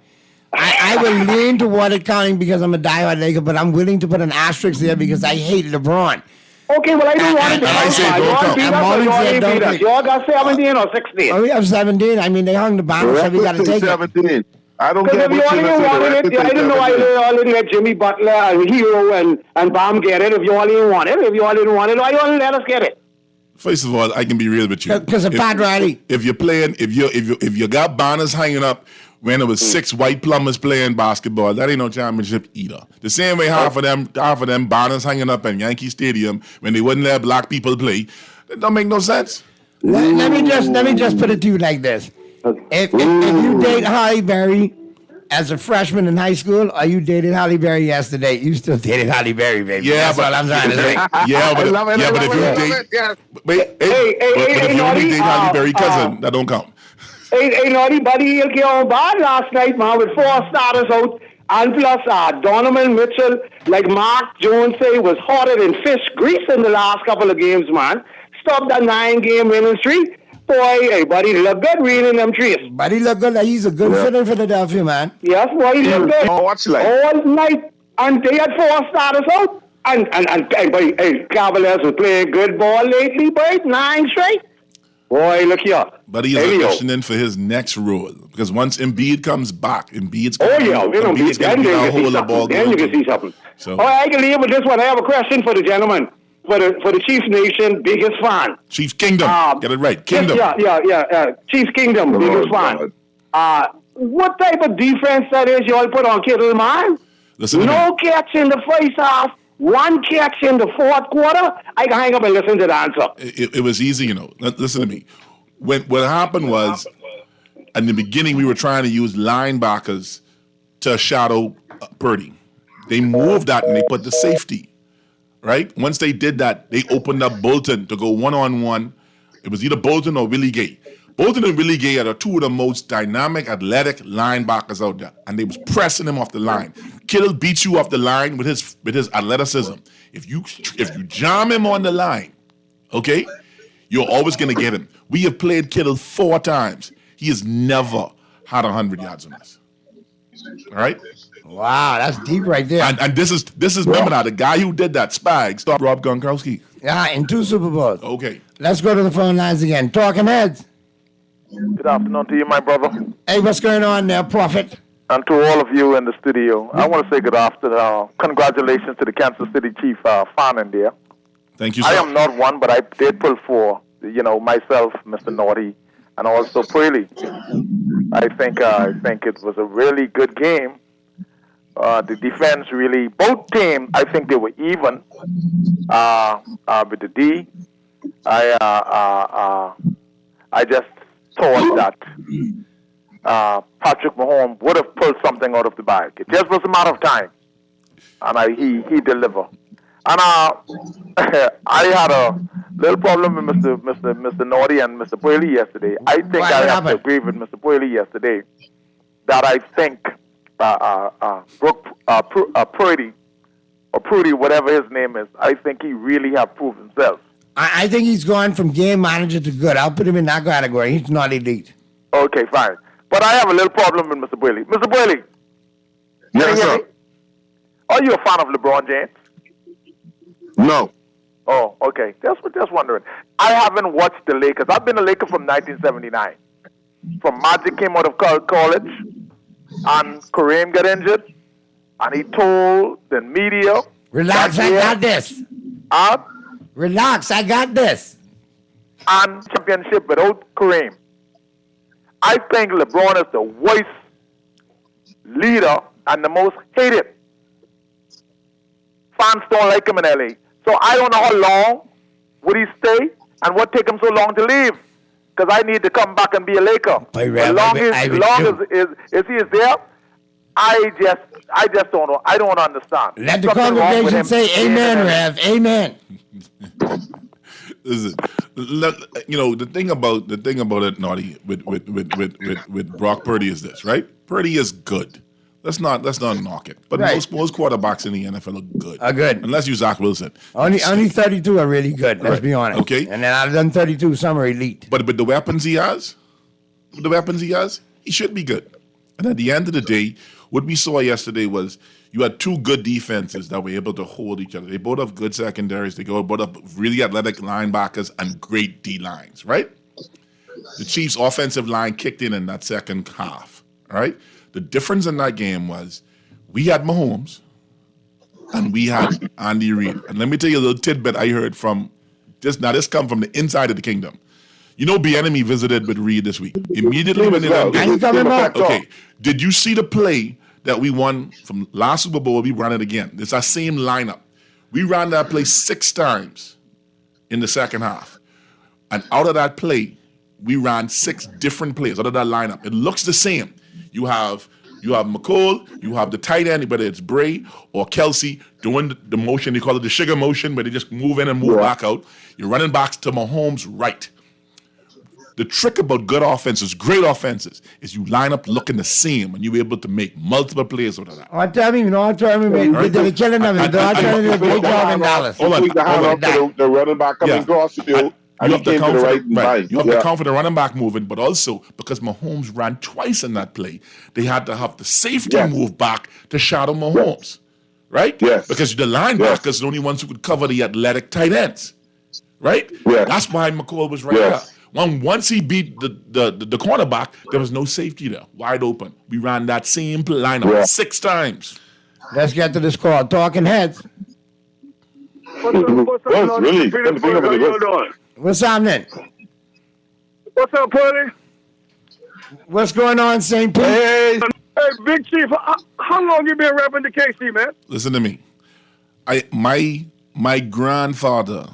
I will lean toward it counting because I'm a diehard Laker, but I'm willing to put an asterisk there because I hate LeBron.
Okay, well, I don't want to y'all got 17 or 16.
Oh, we have 17. I mean, they hung the banner, so we got to take
17.
it.
I don't care what
you wanted it. I didn't know I already let Jimmy Butler and Hero and Bam get it. If you all didn't want it, why you only let us get it?
First of all, I can be real with you.
Because of Pat Riley.
If you're playing, if you got banners hanging up when there was 6 white plumbers playing basketball, that ain't no championship either. The same way half of them banners hanging up in Yankee Stadium when they wouldn't let black people play, that don't make no sense.
Let me just put it to you like this. If you date Halle Berry as a freshman in high school, or you dated Halle Berry yesterday, you still dated Halle Berry, baby.
Yeah,
that's all I'm trying to say.
But if you only date Halle Berry cousin, that don't count.
Hey, Naughty Buddy, he came on bad last night, man, with 4 starters out. And plus, Donovan Mitchell, like Mark Jones say, was hotter than fish grease in the last couple of games, man. Stopped that 9-game winning streak. Boy, hey, buddy, look good reading them trees.
Buddy look good. Like he's a good fit in Philadelphia, man.
Yes, boy, he look good. All night. And they had 4 starters out. And hey, Cavaliers was playing good ball lately, boy. 9 straight. Boy, look here.
But he's auditioning for his next role. Because once Embiid comes back, Embiid's
going to be a whole ball. Then you can see something. So. All right, I can leave with this one. I have a question for the gentleman. For the Chiefs Nation, biggest fan.
Chiefs Kingdom. Get it right. Kingdom.
Yeah. Chiefs Kingdom, biggest fan. What type of defense that is y'all put on Kittle, man? No catch in the first half, 1 catch in the fourth quarter. I can hang up and listen to the answer.
It was easy, you know. Listen to me. What happened was, in the beginning, we were trying to use linebackers to shadow Purdy. They moved that and they put the safety. Right? Once they did that, they opened up Bolton to go one-on-one. It was either Bolton or Willie Gay. Bolton and Willie Gay are 2 of the most dynamic, athletic linebackers out there, and they was pressing him off the line. Kittle beats you off the line with his athleticism. If you jam him on the line, okay, you're always going to get him. We have played Kittle 4 times. He has never had 100 yards on us. All right?
Wow, that's deep right there.
And this is remember now, the guy who did that, Spags, Rob Gronkowski.
Yeah, in 2 Super Bowls.
Okay.
Let's go to the phone lines again. Talking Heads.
Good afternoon to you, my brother.
Hey, what's going on there, Prophet?
And to all of you in the studio. I want to say good afternoon. Congratulations to the Kansas City Chief fan in there.
Thank you, sir.
I am not one, but I did pull for, myself, Mr. Naughty, and also Preely. I think it was a really good game. The defense really, both teams, I think they were even with the D. I just thought that Patrick Mahomes would have pulled something out of the bag. It just was a matter of time, and he delivered. And I had a little problem with Mr. Naughty and Mr. Preely yesterday. I think I have to agree with Mr. Preely yesterday that I think Purdy or Prudy, whatever his name is. I think he really have proved himself.
I think he's gone from game manager to good. I'll put him in that category. He's not elite.
Okay, fine. But I have a little problem with Mr. Boyle. Mr. Boyle.
Yes, sir.
Are you a fan of LeBron James?
No.
Oh, okay. Just wondering. I haven't watched the Lakers. I've been a Laker from 1979. From Magic came out of college, and Kareem got injured, and he told the media,
"Relax, I got this." Relax, I got this.
And championship without Kareem. I think LeBron is the worst leader and the most hated. Fans don't like him in LA. So I don't know how long would he stay and what take him so long to leave. Because I need to come back and be a Laker. As long as he is there, I just don't know. I don't understand.
Let the congregation say amen, Rev. Amen.
Listen, the thing about it, Naughty, with Brock Purdy is this, right? Purdy is good. Let's not knock it. But
Right.
most quarterbacks in the NFL are good.
Are good.
Unless you Zach Wilson.
Only 32 are really good. Let's be honest.
Okay.
And then out of them 32, some are elite.
But the weapons he has, he should be good. And at the end of the day, what we saw yesterday was you had two good defenses that were able to hold each other. They both have good secondaries. They both have really athletic linebackers and great D lines, right? The Chiefs' offensive line kicked in that second half, all right? The difference in that game was we had Mahomes and we had Andy Reid. And let me tell you a little tidbit I heard from this come from the inside of the kingdom. You know, Bieniemy visited with Reid this week. Immediately when they left. Okay. Did you see the play that we won from last Super Bowl? We ran it again. It's our same lineup. We ran that play 6 times in the second half. And out of that play, we ran 6 different plays out of that lineup. It looks the same. You have McCall, you have the tight end, whether it's Bray or Kelsey, doing the motion. They call it the sugar motion, where they just move in and move back out. You're running backs to Mahomes' right. The trick about good offenses, great offenses, is you line up looking the same and you're able to make multiple plays out of that.
All tell me, they did a killing of it. All tell me, a great job in Dallas.
Hold on.
The running back coming across the field.
You have the confidence, You have the confident running back moving, but also because Mahomes ran twice in that play, they had to have the safety move back to shadow Mahomes, right? Yes. Because the linebackers are the only ones who could cover the athletic tight ends, right? Yes. That's why McCall was right there. Once he beat the cornerback, there was no safety there, wide open. We ran that same lineup 6 times.
Let's get to this call. Talking Heads. What's happening?
What's up, Purdy?
What's going on, St. Pete?
Hey, Big Chief, how long you been rapping the KC, man?
Listen to me. My grandfather,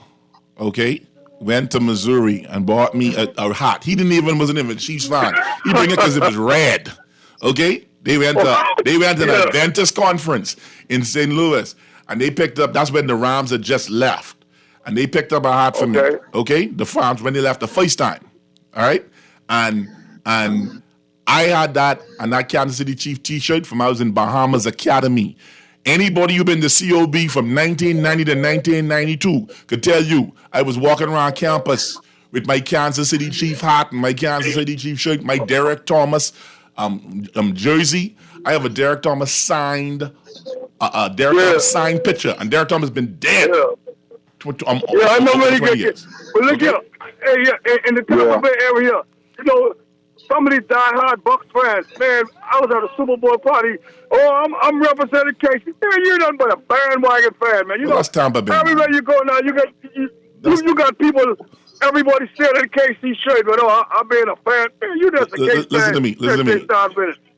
okay, went to Missouri and bought me a hat. He wasn't even a Chiefs fan. He bring it because it was red. Okay? They went to the Adventist conference in St. Louis, and they picked up. That's when the Rams had just left, and they picked up a hat for me. Okay, the Rams when they left the first time. All right, and I had that and that Kansas City Chief T-shirt from I was in Bahamas Academy. Anybody who been to COB from 1990 to 1992 could tell you I was walking around campus with my Kansas City Chief hat and my Kansas City Chief shirt, my Derek Thomas jersey. I have a Derek Thomas signed Thomas signed picture, and Derek Thomas has been dead.
I know where you get it. But look here, in the Tampa Bay area, you know, some of these diehard Bucks fans, man, I was at a Super Bowl party. Oh, I'm representing Casey. Man, you're nothing but a bandwagon fan, man. You know,
that's Tampa Bay.
Everywhere you go now, you got people. Everybody still in KC shirt, but I'm being a fan. Man, you just a Casey
Listen to me.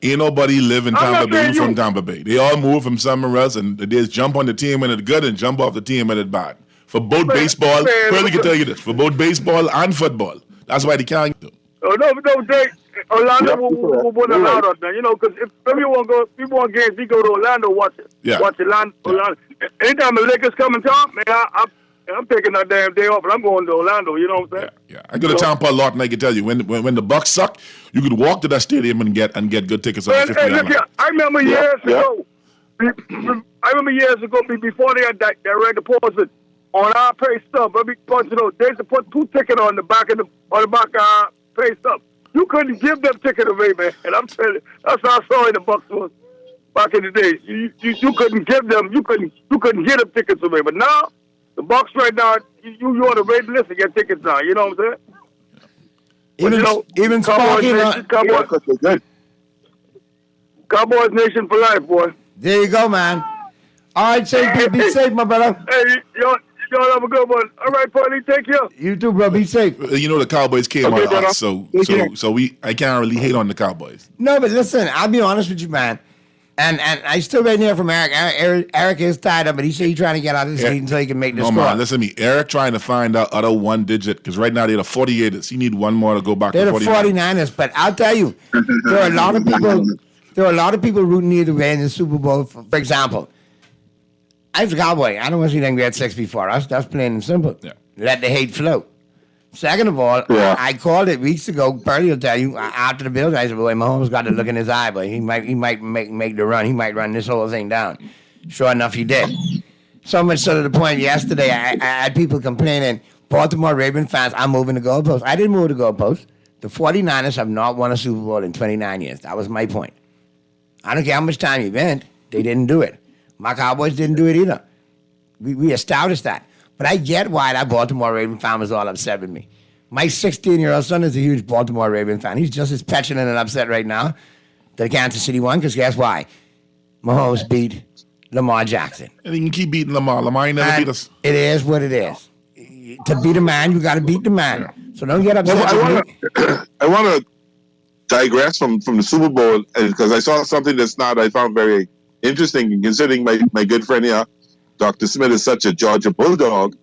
Ain't nobody live in Tampa Bay from Tampa Bay. They all move from somewhere else, and they just jump on the team when it's good and jump off the team when it's bad. For both baseball, Pearly can tell you this. For both baseball and football, that's why they can't.
Oh no, Jake. Orlando wouldn't allow us now, you know, because if you want games, you go to Orlando, watch it.
Yeah.
Watch Orlando. Anytime the Lakers come in town, man, I'm taking that damn day off and I'm going to Orlando, you know what I'm saying?
Yeah. I go to Tampa a lot, and I can tell you, when the Bucks suck, you could walk to that stadium and get good tickets.
Man, hey, look here, I remember years ago, I remember years ago before they had that red deposit on our pay stub. Because they used to put 2 tickets on the back of our pay stub. You couldn't give them tickets away, man. And I'm telling you, that's how sorry the Bucks was back in the days. You couldn't give them. You couldn't get them tickets away. But now the Bucks right now, you on the red list to get tickets now. You know what I'm saying?
Even
Cowboys Nation for life, boy.
There you go, man. All right, safe. Be safe, my brother.
Hey, y'all have a good one. All right, Paulie, take care.
You too, bro. Be safe.
You know the Cowboys came on us, so I can't really hate on the Cowboys.
No, but listen, I'll be honest with you, man. And I still waiting here from Eric. Eric is tied up, but he said he's trying to get out of this lead until he can make this score.
Man, listen to me. Eric trying to find out other one digit, because right now they're the 48ers. He need one more to go back to 49ers.
They're the 49ers, but I'll tell you, there are a lot of people. There are a lot of people rooting either way in the Super Bowl. For example, I'm a Cowboy. I don't want to see them get 6 before us. That's plain and simple.
Yeah.
Let the hate flow. Second of all, I called it weeks ago. Purdy will tell you after the Bills. I said, "Boy, Mahomes got the look in his eye, but he might make the run. He might run this whole thing down." Sure enough, he did. So much so to the point yesterday, I had people complaining. Baltimore Ravens fans, I'm moving the goalpost. I didn't move the goalpost. The 49ers have not won a Super Bowl in 29 years. That was my point. I don't care how much time you spent. They didn't do it. My Cowboys didn't do it either. We established that. But I get why that Baltimore Raven fan was all upset with me. My 16-year-old son is a huge Baltimore Raven fan. He's just as petulant and upset right now that Kansas City won, because guess why? Mahomes beat Lamar Jackson.
And he can keep beating Lamar. Lamar ain't never beat us.
It is what it is. To beat a man, you got to beat the man. So don't get upset with me.
I want to digress from the Super Bowl, because I saw something that's not I found very interesting, considering my good friend here, Dr. Smith, is such a Georgia Bulldog.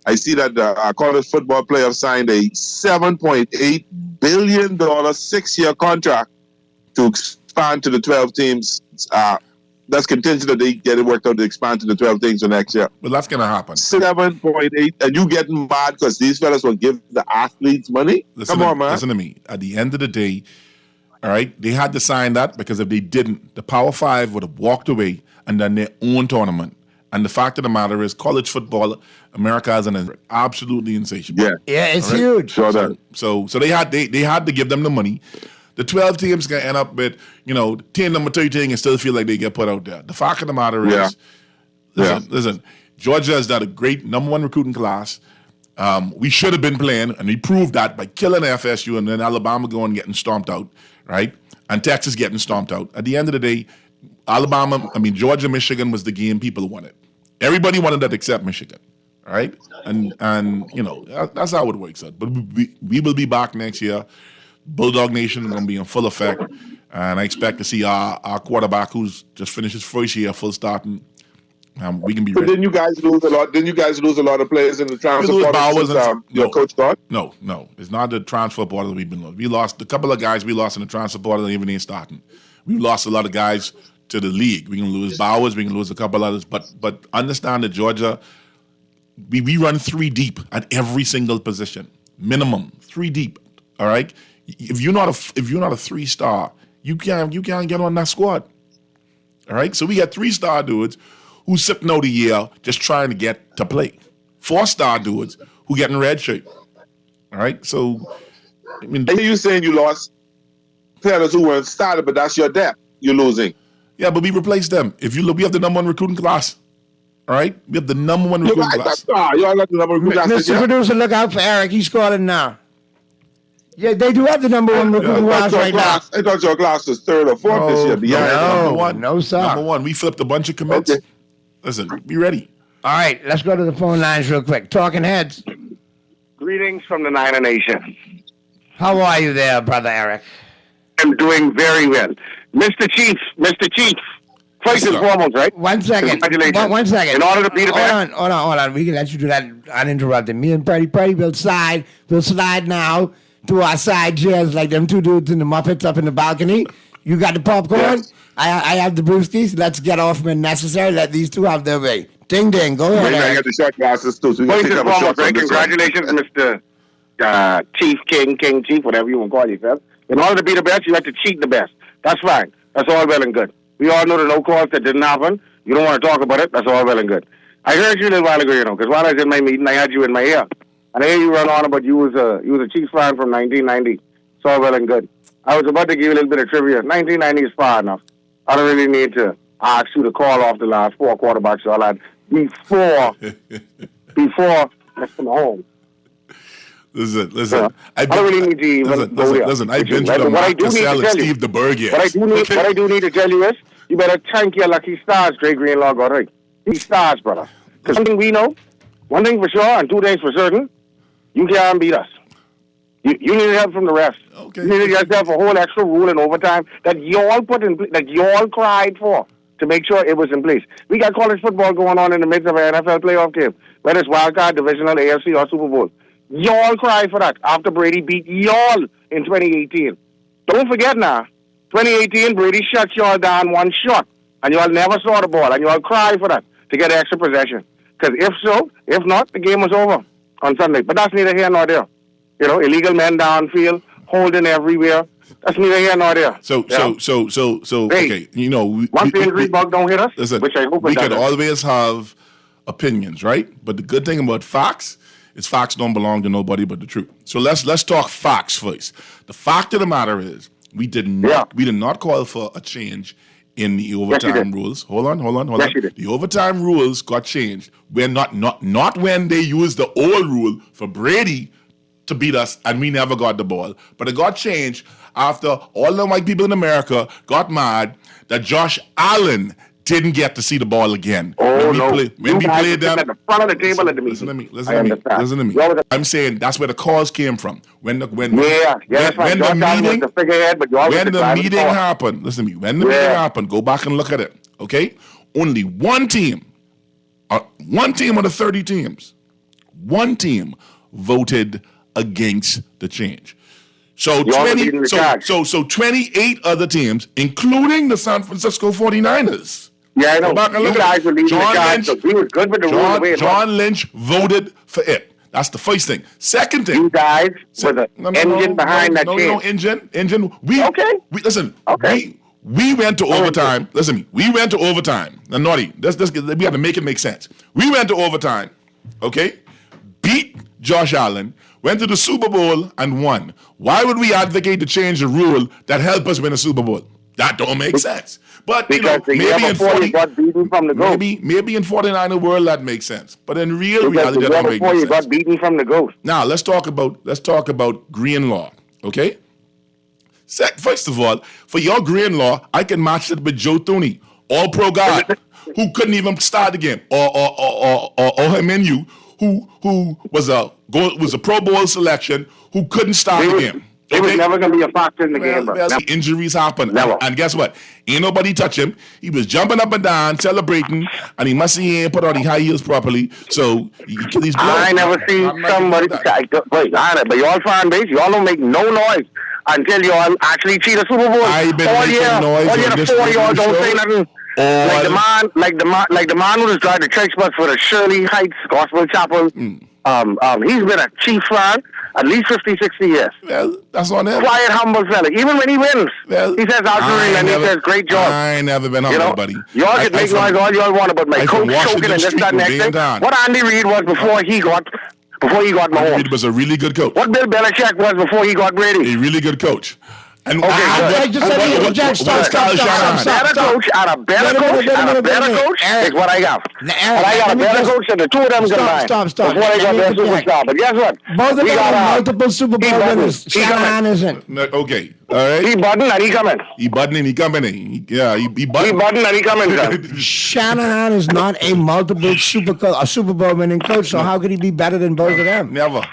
I see that our college football player signed a $7.8 billion 6-year contract to expand to the 12 teams. That's contingent that they get it worked out to expand to the 12 teams for next year.
Well, that's going to happen.
7.8, and you getting mad because these fellas will give the athletes money? Come on, man.
Listen to me. At the end of the day, all right, they had to sign that, because if they didn't, the Power 5 would have walked away and done their own tournament. And the fact of the matter is, college football, America is absolutely insatiable.
Yeah, it's huge.
Sure that.
So they had to give them the money. The 12 teams can end up with, 10 number 13 and still feel like they get put out there. The fact of the matter is, listen, Georgia has done a great number 1 recruiting class. We should have been playing, and we proved that by killing FSU, and then Alabama going and getting stomped out, right? And Texas getting stomped out. At the end of the day, Georgia, Michigan was the game people wanted. Everybody wanted that except Michigan, all right? And that's how it works out. But we will be back next year. Bulldog Nation is going to be in full effect, and I expect to see our quarterback, who's just finished his first year, full starting. We can be ready.
Didn't you guys lose a lot? Didn't you guys lose a lot of players in the transfer portal? Your coach got?
No, it's not the transfer portal that we've been losing. We lost a couple of guys. We lost in the transfer portal, even ain't starting. We lost a lot of guys to the league. We can lose Bowers. We can lose a couple others. But understand that Georgia, we run 3 deep at every single position, minimum 3 deep. All right. If you're not a 3-star, you can't get on that squad. All right. So we got 3-star dudes who's sitting out a year just trying to get to play. 4-star dudes who getting red shirt. All right. So
I mean, you saying you lost players who weren't started, but that's your depth you're losing.
Yeah, but we replaced them. If you look, we have the number 1 recruiting class. All right? We have the number 1 recruiting class.
You all got the number 1 recruiting class.
Mr. Producer, look out for Eric. He's calling now. Yeah, they do have the number 1 recruiting class right now.
I thought your class was 3rd or 4th this year.
Number 1.
No, sir.
Number 1. We flipped a bunch of commits. Okay. Listen, be ready.
All right, let's go to the phone lines real quick. Talking Heads.
Greetings from the Niner Nation.
How are you there, Brother Eric?
I'm doing very well. Mr. Chief, first and foremost, right?
1 second.
Congratulations.
1 second.
In order to beat the best.
Hold on. We can let you do that uninterrupted. Me and Purdy will slide now to our side chairs like them 2 dudes in the Muppets up in the balcony. You got the popcorn? Yes. I have the brewskis. Let's get off when necessary. Let these 2 have their way. Ding, ding. Go ahead.
I got the short glasses too. So
first and foremost, right? Congratulations, Mr. Chief, King Chief, whatever you want to call yourself. In order to be the best, you have to cheat the best. That's fine. That's all well and good. We all know the no calls that didn't happen.
You don't want to talk about it. That's all well and good. I heard you a little while ago, because while I was in my meeting, I had you in my ear. And I hear you run on about you was a Chiefs fan from 1990. It's all well and good. I was about to give you a little bit of trivia. 1990 is far enough. I don't really need to ask you to call off the last 4 quarterbacks all that before Mr. Mahomes.
Listen.
I don't really need to even go there.
Listen, I've been to the Mark Cassell and Steve DeBerg.
What I do need to tell you is, you better thank your lucky stars, Dre Greenlaw got right. These stars, brother. Because one thing we know, one thing for sure, and 2 things for certain, you can't beat us. You need help from the refs. Okay. You need to get yourself a whole extra rule in overtime that you all put in, that you all cried for to make sure it was in place. We got college football going on in the midst of an NFL playoff game, whether it's wildcard, divisional, AFC, or Super Bowl. Y'all cried for that after Brady beat y'all in 2018. Don't forget now, 2018, Brady shut y'all down one shot, and y'all never saw the ball, and y'all cried for that to get extra possession. Because if not, the game was over on Sunday. But that's neither here nor there. Illegal men downfield, holding everywhere. That's neither here nor there.
So, okay,
once the injury bug don't hit us,
listen,
which I hope
we
it
can
doesn't.
always have opinions, right? But the good thing about facts is facts don't belong to nobody but the truth. So let's talk facts first. The fact of the matter is, we did not call for a change in the overtime rules. Hold on. The overtime rules got changed. We're not when they used the old rule for Brady to beat us and we never got the ball. But it got changed after all the white people in America got mad that Josh Allen didn't get to see the ball again.
When
we played them
at the front of the table at the meeting.
Listen to me. I'm saying that's where the cause came from. When the meeting happened, listen to me. When the meeting happened, go back and look at it. Okay, only one team of the 30 teams, one team voted against the change. So 28 other teams, including the San Francisco 49ers.
Yeah, I know. You guys were leading the charge, so he was good with the rules.
John Lynch voted for it. That's the first thing. Second thing.
You guys were the engine behind that change.
Engine. We went to overtime. Listen to me. We went to overtime. Now, Naughty, we have to make it make sense. We went to overtime, okay? Beat Josh Allen, went to the Super Bowl and won. Why would we advocate to change a rule that helped us win a Super Bowl? That don't make sense. But maybe in 49er world that makes sense. But in real reality, that don't make sense.
You got beaten from the ghost.
Now let's talk about Greenlaw. Okay. First of all, for your Greenlaw, I can match it with Joe Thuney, All-Pro guy, who couldn't even start the game, or Hemenu, who was a Pro Bowl selection, who couldn't start the game.
He was never going to be a factor in the game, bro.
Injuries happen. And guess what? Ain't nobody touch him. He was jumping up and down, celebrating, and he must see he ain't put on the high heels properly. So you kill these blows.
I never seen somebody. But y'all fan base, y'all don't make no noise until y'all actually cheat a Super Bowl.
I've been making noise on this
y'all don't say nothing. Like the man who was driving the church bus for the Shirley Heights Gospel Chapel. He's been a Chiefs fan at least 50, 60 years.
Well, that's on him.
Quiet, humble fella. Even when he wins, he says and he says, great job.
I ain't never been humble, buddy.
Y'all can make noise all y'all want about my coach choking and this, that, next thing. What Andy Reid was before he got Mahomes.
Reid was a really good coach.
What Bill Belichick was before he got Brady.
A really good coach. And
stop. A better coach is what I got. And I got a better coach and the two of them combined.
Stop.
Before they got their superstar. But guess what?
Both of them are multiple Super Bowl winners. Shanahan isn't.
Okay. All right.
He button and he coming.
He button and he coming. He button.
He button and he coming.
Shanahan is not a multiple Super Bowl winning coach, so how could he be better than both of them?
Never.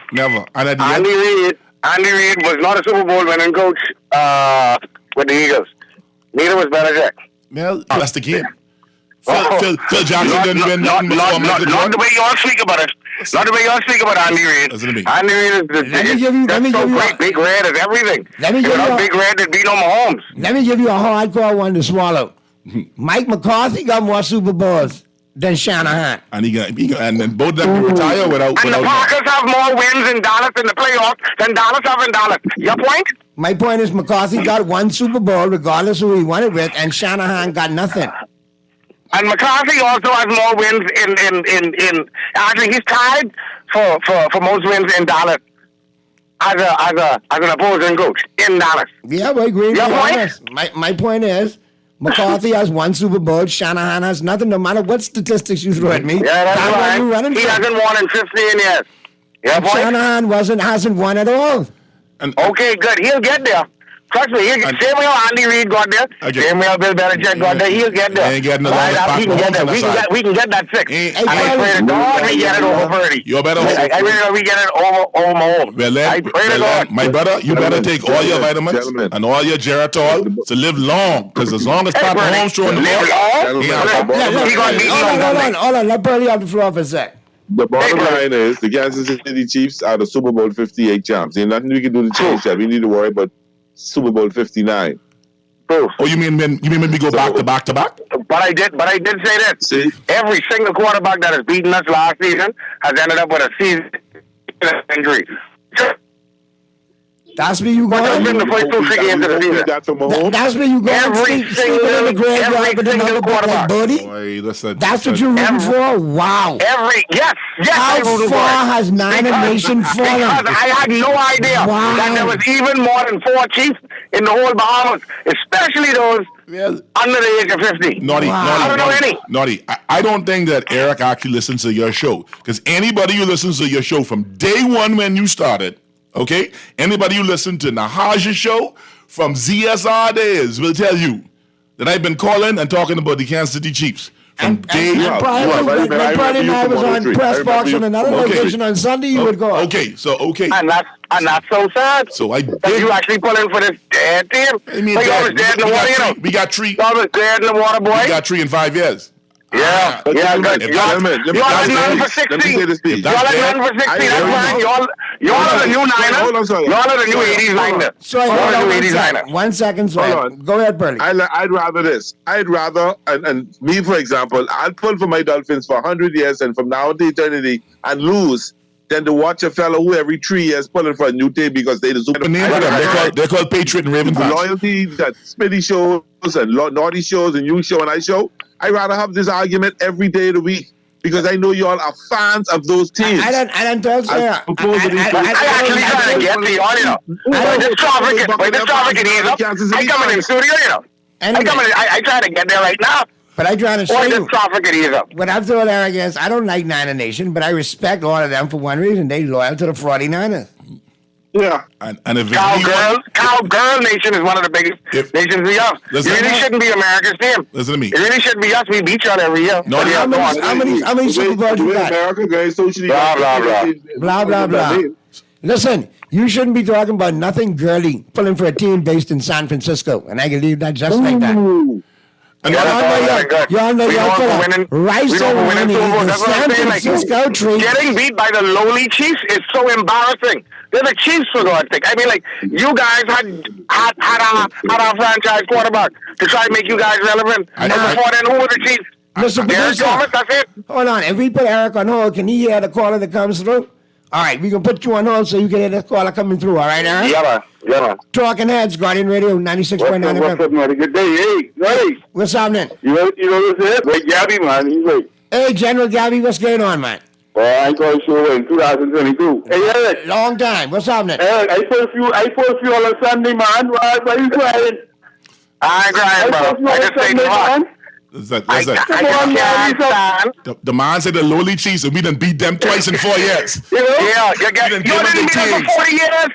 And at the
Andy Reid was not a Super Bowl winning coach with the Eagles. Neither was Belichick.
Well, that's the game. Phil Jackson didn't win nothing before Michael Jordan.
Not the way y'all speak about it. Not the way y'all speak about Andy Reid. Andy Reid is great. Big Red is everything. Without Big Red, there'd be no Mahomes.
Let me give you a hardcore one to swallow. Mike McCarthy got more Super Bowls than Shanahan.
And then both of them retire without.
And the Packers have more wins in Dallas in the playoffs than Dallas have in Dallas. Your point?
My point is McCarthy got one Super Bowl regardless who he won it with, and Shanahan got nothing.
And McCarthy also has more wins in actually he's tied for most wins in Dallas as an opposing coach in Dallas.
Yeah, we agree.
Your point?
My point is, McCarthy has one Super Bowl. Shanahan has nothing. No matter what statistics you throw at me,
Yeah, that's right.
Running
He hasn't won in 15 years. Your point?
Shanahan hasn't won at all.
Okay, good. He'll get there. Trust me. Same way Andy Reid got there.
Okay.
Same way Bill Belichick got there. He'll get there.
Ain't getting
Right
along
up,
with
he can get there.
Mahomes
We can get that 6.
Ain't-
And I pray to God we get it over Purdy.
You better
I really know we get it over Mahomes. I pray to God.
My brother, you better take all your vitamins and all your Geritol to live long. Because as long as Pat Mahomes throwing the ball,
Hold on. Let Burley have the floor for a sec.
The bottom line is the Kansas City Chiefs are the Super Bowl 58 champs. Ain't nothing we can do to change that. We need to worry about Super Bowl 59.
Oh, you mean when we go back to back to back?
But I did say this.
See?
Every single quarterback that has beaten us last season has ended up with a season injury.
That's where you go.
What's been the first 2-3 games of the season?
That's where you go.
Every single quarterback.
Boy, listen,
That's what you're rooting for? Wow.
Yes,
How
I'm rooting for
far
it.
has Niner Nation fallen?
Because I had no idea that there was even more than 4 Chiefs in the whole Bahamas, especially those under the age of 50.
Naughty.
I don't know any.
Naughty. I don't think that Eric actually listens to your show. Because anybody who listens to your show from day one when you started, okay? Anybody who listened to Nahaja's show from ZSR days will tell you that I've been calling and talking about the Kansas City Chiefs. From day one.
When Brian and I was on press box on another location on Sunday, you would go.
Okay.
And that's so sad.
So I
that you actually pulling for this dead team.
I mean,
like you always dead in the water, you know.
We got 3.
You always dead in the water, boy.
We got 3 in 5 years.
Yeah, good. Y'all are 9 for 16. Y'all are 9 for 16. That's fine. Y'all are the new Niners. Y'all are the new 80s Niners.
So one second.
Hold on.
Go ahead, Burley.
I'd rather this. I'd rather, and me, for example, I'd pull for my Dolphins for 100 years and from now to eternity and lose than to watch a fellow who every 3 years pulling for a new team because they deserve it.
They're called Patriot and Raven fans.
Loyalty that Smitty shows and Naughty shows and you show and I show. I'd rather have this argument every day of the week because I know y'all are fans of those teams.
I don't tell you.
I actually trying to get the audio. This traffic it is up. I coming in the studio, you know. I try to get there right now.
But I trying to show you.
Traffic it is up.
What I'm throwing Eric is, I don't like Niner Nation, but I respect all of them for one reason. They loyal to the 49ers.
Yeah.
And if
Cowgirl Nation is one of the biggest nations we have. It really shouldn't be America's team.
Listen to me.
It really shouldn't be us. We beat y'all every year.
No,
how many Super Bowls you got?
America, guys, socially.
Blah, blah, blah.
Listen, you shouldn't be talking about nothing girly pulling for a team based in San Francisco. And I can leave that just like that.
And
y'all know Rice and winning the San Francisco treat.
Getting beat by the lowly Chiefs is so embarrassing. They're the Chiefs, for God's sake. I mean, like, you guys had our franchise quarterback to try and make you guys relevant. And before then, who were the Chiefs?
Listen,
Eric Thomas, that's it.
Hold on. If we put Eric on hold, can he hear the caller that comes through? All right, we can put you on hold so you can hear this caller coming through. All right, Eric?
Yeah, man.
Talking Heads, Guardian Radio, 96.9 FM.
What's up, man? Good day. Hey,
what's happening?
You know what's it? Wait, Gabby, man. He's like,
hey, General Gabby, what's going on, man?
I ain't going to show in 2022. Hey, Eric.
Long time. What's happening?
Eric, I first you all on Sunday, man. Why you crying?
I ain't crying, bro. I just say no.
The man said the lowly Chiefs, and we done beat them twice in 4 years.
You didn't beat them for 40 years.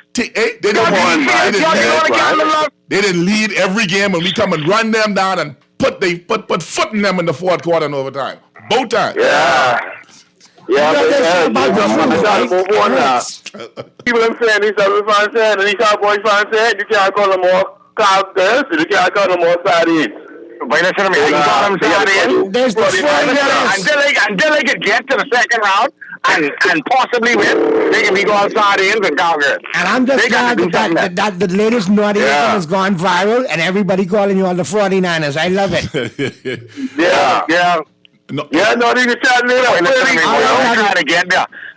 They didn't lead every game, and we come and run them down and put foot in them in the fourth quarter and overtime. Both times.
Yeah, people are saying these other fans saying, and these Cowboys fans saying, you can't call them more cowgirls, you can't call them more sardines.
But listen to me, they can call them sardines.
There's the
until they can get to the second round and possibly win, they can be called sardines and cowgirls.
And I'm just glad that the latest naughtyism has gone viral, and everybody calling you all the 49ers. I love it.
Yeah.
No.
Yeah, Naughty, you trying to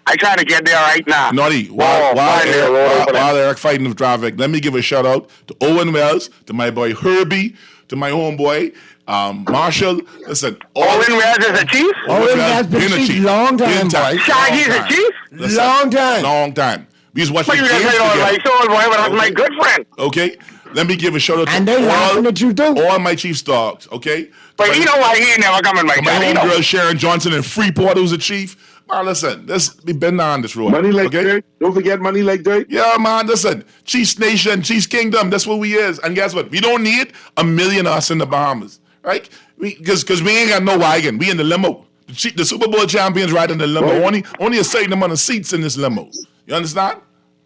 I try to get there right now.
Naughty, while Eric fighting the traffic, let me give a shout out to Owen Wells, to my boy Herbie, to my homeboy Marshall, listen.
Owen West is a chief?
Owen has been chief long time, boy.
Shaggy's a chief?
Long time.
Long time. We just watched
But
the
you
games
just said,
together.
my soul, boy, but that's my good friend.
Okay? Let me give a shout out to
And they laughing at you too.
all my Chiefs dogs, okay?
But you know why he ain't never coming, my
my
guy.
homegirl Sharon Johnson in Freeport, who's a chief. Man, listen, we've been down this road.
Money like
okay?
Dirk. Don't forget money like Dirk.
Yeah, man, listen. Chiefs Nation, Chiefs Kingdom, that's what we is. And guess what? We don't need a million of us in the Bahamas, right? Because we ain't got no wagon. We in the limo. The Super Bowl champions ride in the limo.
Right.
Only a certain amount of seats in this limo. You understand?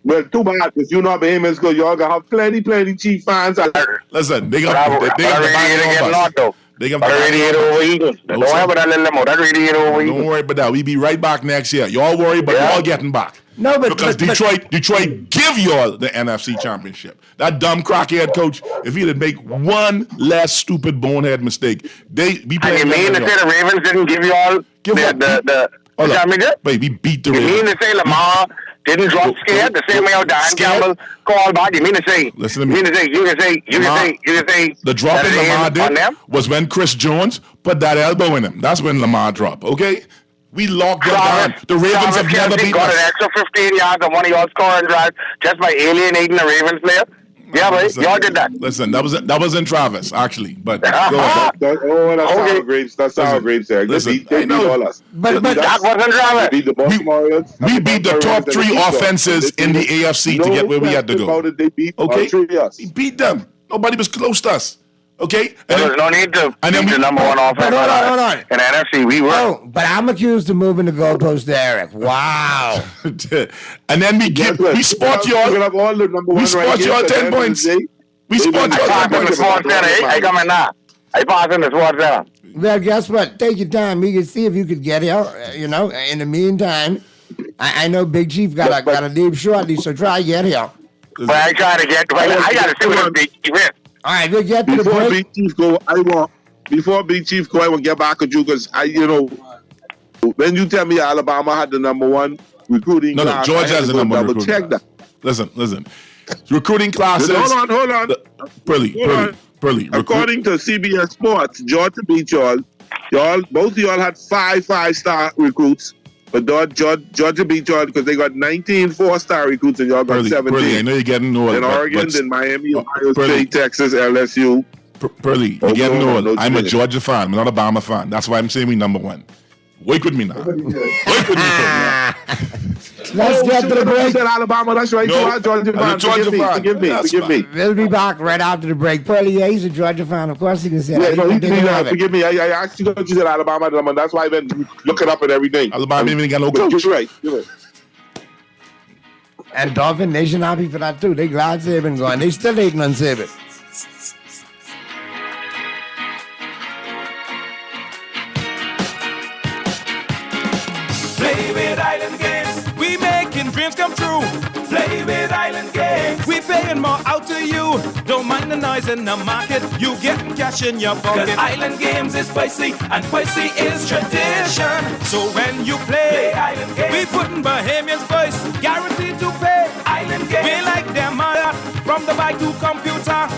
Well, too bad, because you know Bahamians go, y'all gonna have plenty Chief fans out there.
Listen, they got
But
the
get locked, though.
They got
That radiator overheating. Don't worry about that little limo. That radiator overheating.
Don't worry about that. We be right back next year. Y'all worry, but y'all getting back.
No, but
because Detroit give y'all the NFC Championship. That dumb crackhead coach, if he'd make one less stupid bonehead mistake, they be
And
playing.
you mean to say the Ravens didn't give you all the championship?
Wait, we beat the
You
Ravens.
mean to say Lamar didn't drop scared the same way how Dan Campbell called back? You mean to say?
Listen to me.
You mean to say? You can say
The drop in Lamar
on
did
them?
was when Chris Jones put that elbow in him. That's when Lamar dropped. Okay, we locked them down. The Ravens have never beaten
got
us.
an extra 15 yards on one of y'all scoring drives just by alienating the Ravens player. Yeah, but y'all did that.
Listen, that was in Travis actually, but go ahead.
That's sour grapes. That's sour grapes there.
Listen,
They beat all us.
But
that wasn't Travis.
They beat the Baltimore Ravens.
We beat the top three offenses in the AFC to get where we had to go.
They beat all
Okay,
three of us.
we beat them. Nobody was close to us. Okay,
There's no need to
and then
beat the number one offense
hold on.
in the NFC. We were.
Oh, but I'm accused of moving the goalpost to Eric. Wow.
and then we spot y'all. We spot y'all 10 points. We spot y'all 10 points.
I come in now. I pass in the sports center.
Well, guess what? Take your time. We can see if you could get here. In the meantime, I know Big Chief got to leave shortly, so try to get here.
But I try to get. I got to see what Big Chief is.
All right, we'll get to the
Before
break.
Big Chief go, I want get back at you because when you tell me Alabama had the number one recruiting
No,
class,
Georgia
I had
has
to
the
go
number one
double
recruiting
check
class.
that.
Listen. Recruiting classes.
Hold on.
Pearly.
According to CBS Sports, Georgia beat y'all. Both of y'all had five-star recruits. But Georgia beat y'all because they got 19 four-star recruits and y'all got 17.
Pearly, I know you're getting old.
In Oregon, then Miami, Ohio State, Texas, LSU.
Pearly, you're getting old. I'm a Georgia fan. I'm not a Bama fan. That's why I'm saying we number one. Wake with me now. Wake with me, Pearly.
Let's get to the break.
Said Alabama, that's right.
No,
You are Georgia fan. Forgive me.
We'll be back right after the break. Pearly, yeah, he's a Georgia fan. Of course he can say that.
Forgive me. I asked you what you said Alabama, and that's why I've been looking up at everything.
Alabama even got no coach.
You're right.
And Dolphin Nation happy for that too. They glad Saban's going. They still hating on Saban.
Play with Island Games. We making dreams come true. Play with Island Games. We paying more out to you. Don't mind the noise in the market. You getting cash in your pocket. 'Cause Island Games is spicy and spicy is tradition. So when you play Island Games, we putting Bahamians first. Guaranteed to pay. Island Games. We like them all. From the bike to computer.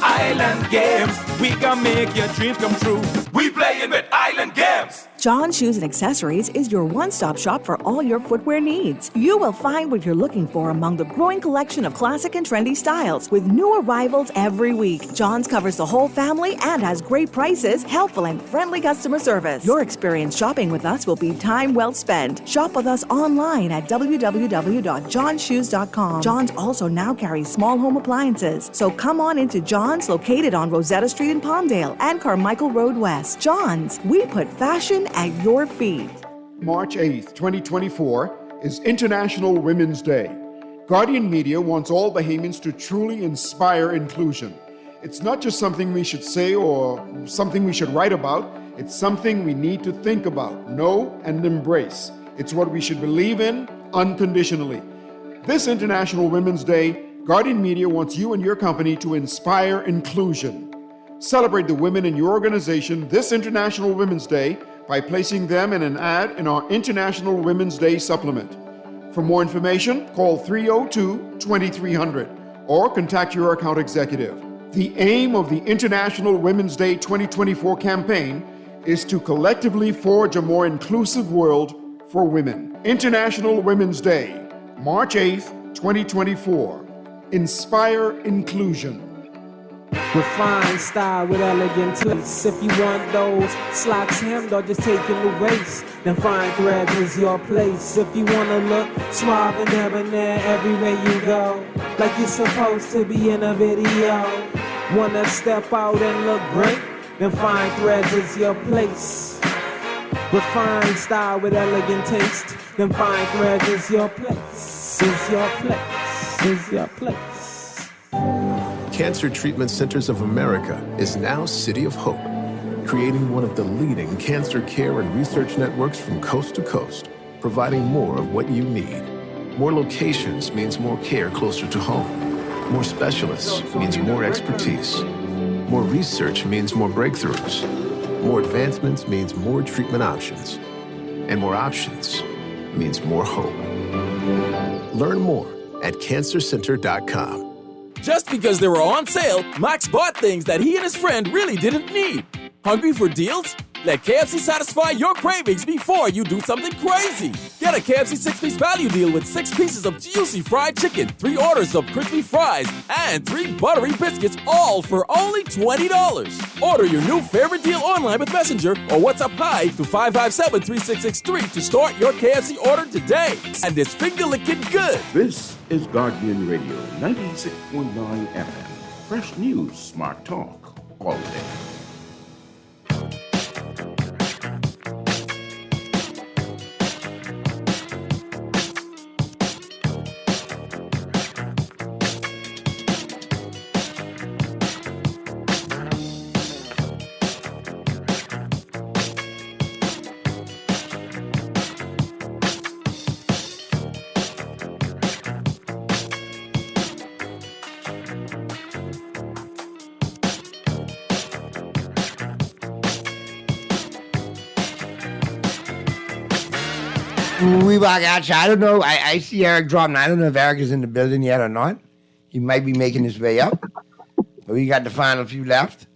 Island Games. We gonna make your dreams come true. We playing with Island Games.
John Shoes and Accessories is your one-stop shop for all your footwear needs. You will find what you're looking for among the growing collection of classic and trendy styles with new arrivals every week. John's covers the whole family and has great prices, helpful and friendly customer service. Your experience shopping with us will be time well spent. Shop with us online at www.johnshoes.com. John's also now carries small home appliances, so come on into John's located on Rosetta Street in Palmdale and Carmichael Road West. John's, we put fashion at your feet.
March 8th, 2024 is International Women's Day. Guardian Media wants all Bahamians to truly inspire inclusion. It's not just something we should say or something we should write about. It's something we need to think about, know, and embrace. It's what we should believe in unconditionally. This International Women's Day, Guardian Media wants you and your company to inspire inclusion. Celebrate the women in your organization this International Women's Day by placing them in an ad in our International Women's Day supplement. For more information, call 302-2300 or contact your account executive. The aim of the International Women's Day 2024 campaign is to collectively forge a more inclusive world for women. International Women's Day, March 8th, 2024. Inspire inclusion.
Refined style with elegant taste. If you want those slacks hemmed or just taking the waist, then Fine Threads is your place. If you wanna look suave and debonair everywhere you go, like you're supposed to be in a video, wanna step out and look great, then Fine Threads is your place. Refined style with elegant taste, then Fine Threads is your place. Is your place. Is your place.
Cancer Treatment Centers of America is now City of Hope, creating one of the leading cancer care and research networks from coast to coast, providing more of what you need. More locations means more care closer to home. More specialists means more expertise. More research means more breakthroughs. More advancements means more treatment options. And more options means more hope. Learn more at cancercenter.com.
Just because they were on sale, Max bought things that he and his friend really didn't need. Hungry for deals? Let KFC satisfy your cravings before you do something crazy. Get a KFC 6-piece value deal with 6 pieces of juicy fried chicken, 3 orders of crispy fries, and 3 buttery biscuits, all for only $20. Order your new favorite deal online with Messenger or WhatsApp Hi to 557-3663 to start your KFC order today. And it's finger-licking good.
This is Guardian Radio 96.9 FM. Fresh news, smart talk, all day.
We back at you. I don't know. I see Eric dropping. I don't know if Eric is in the building yet or not. He might be making his way up. But we got the final few left.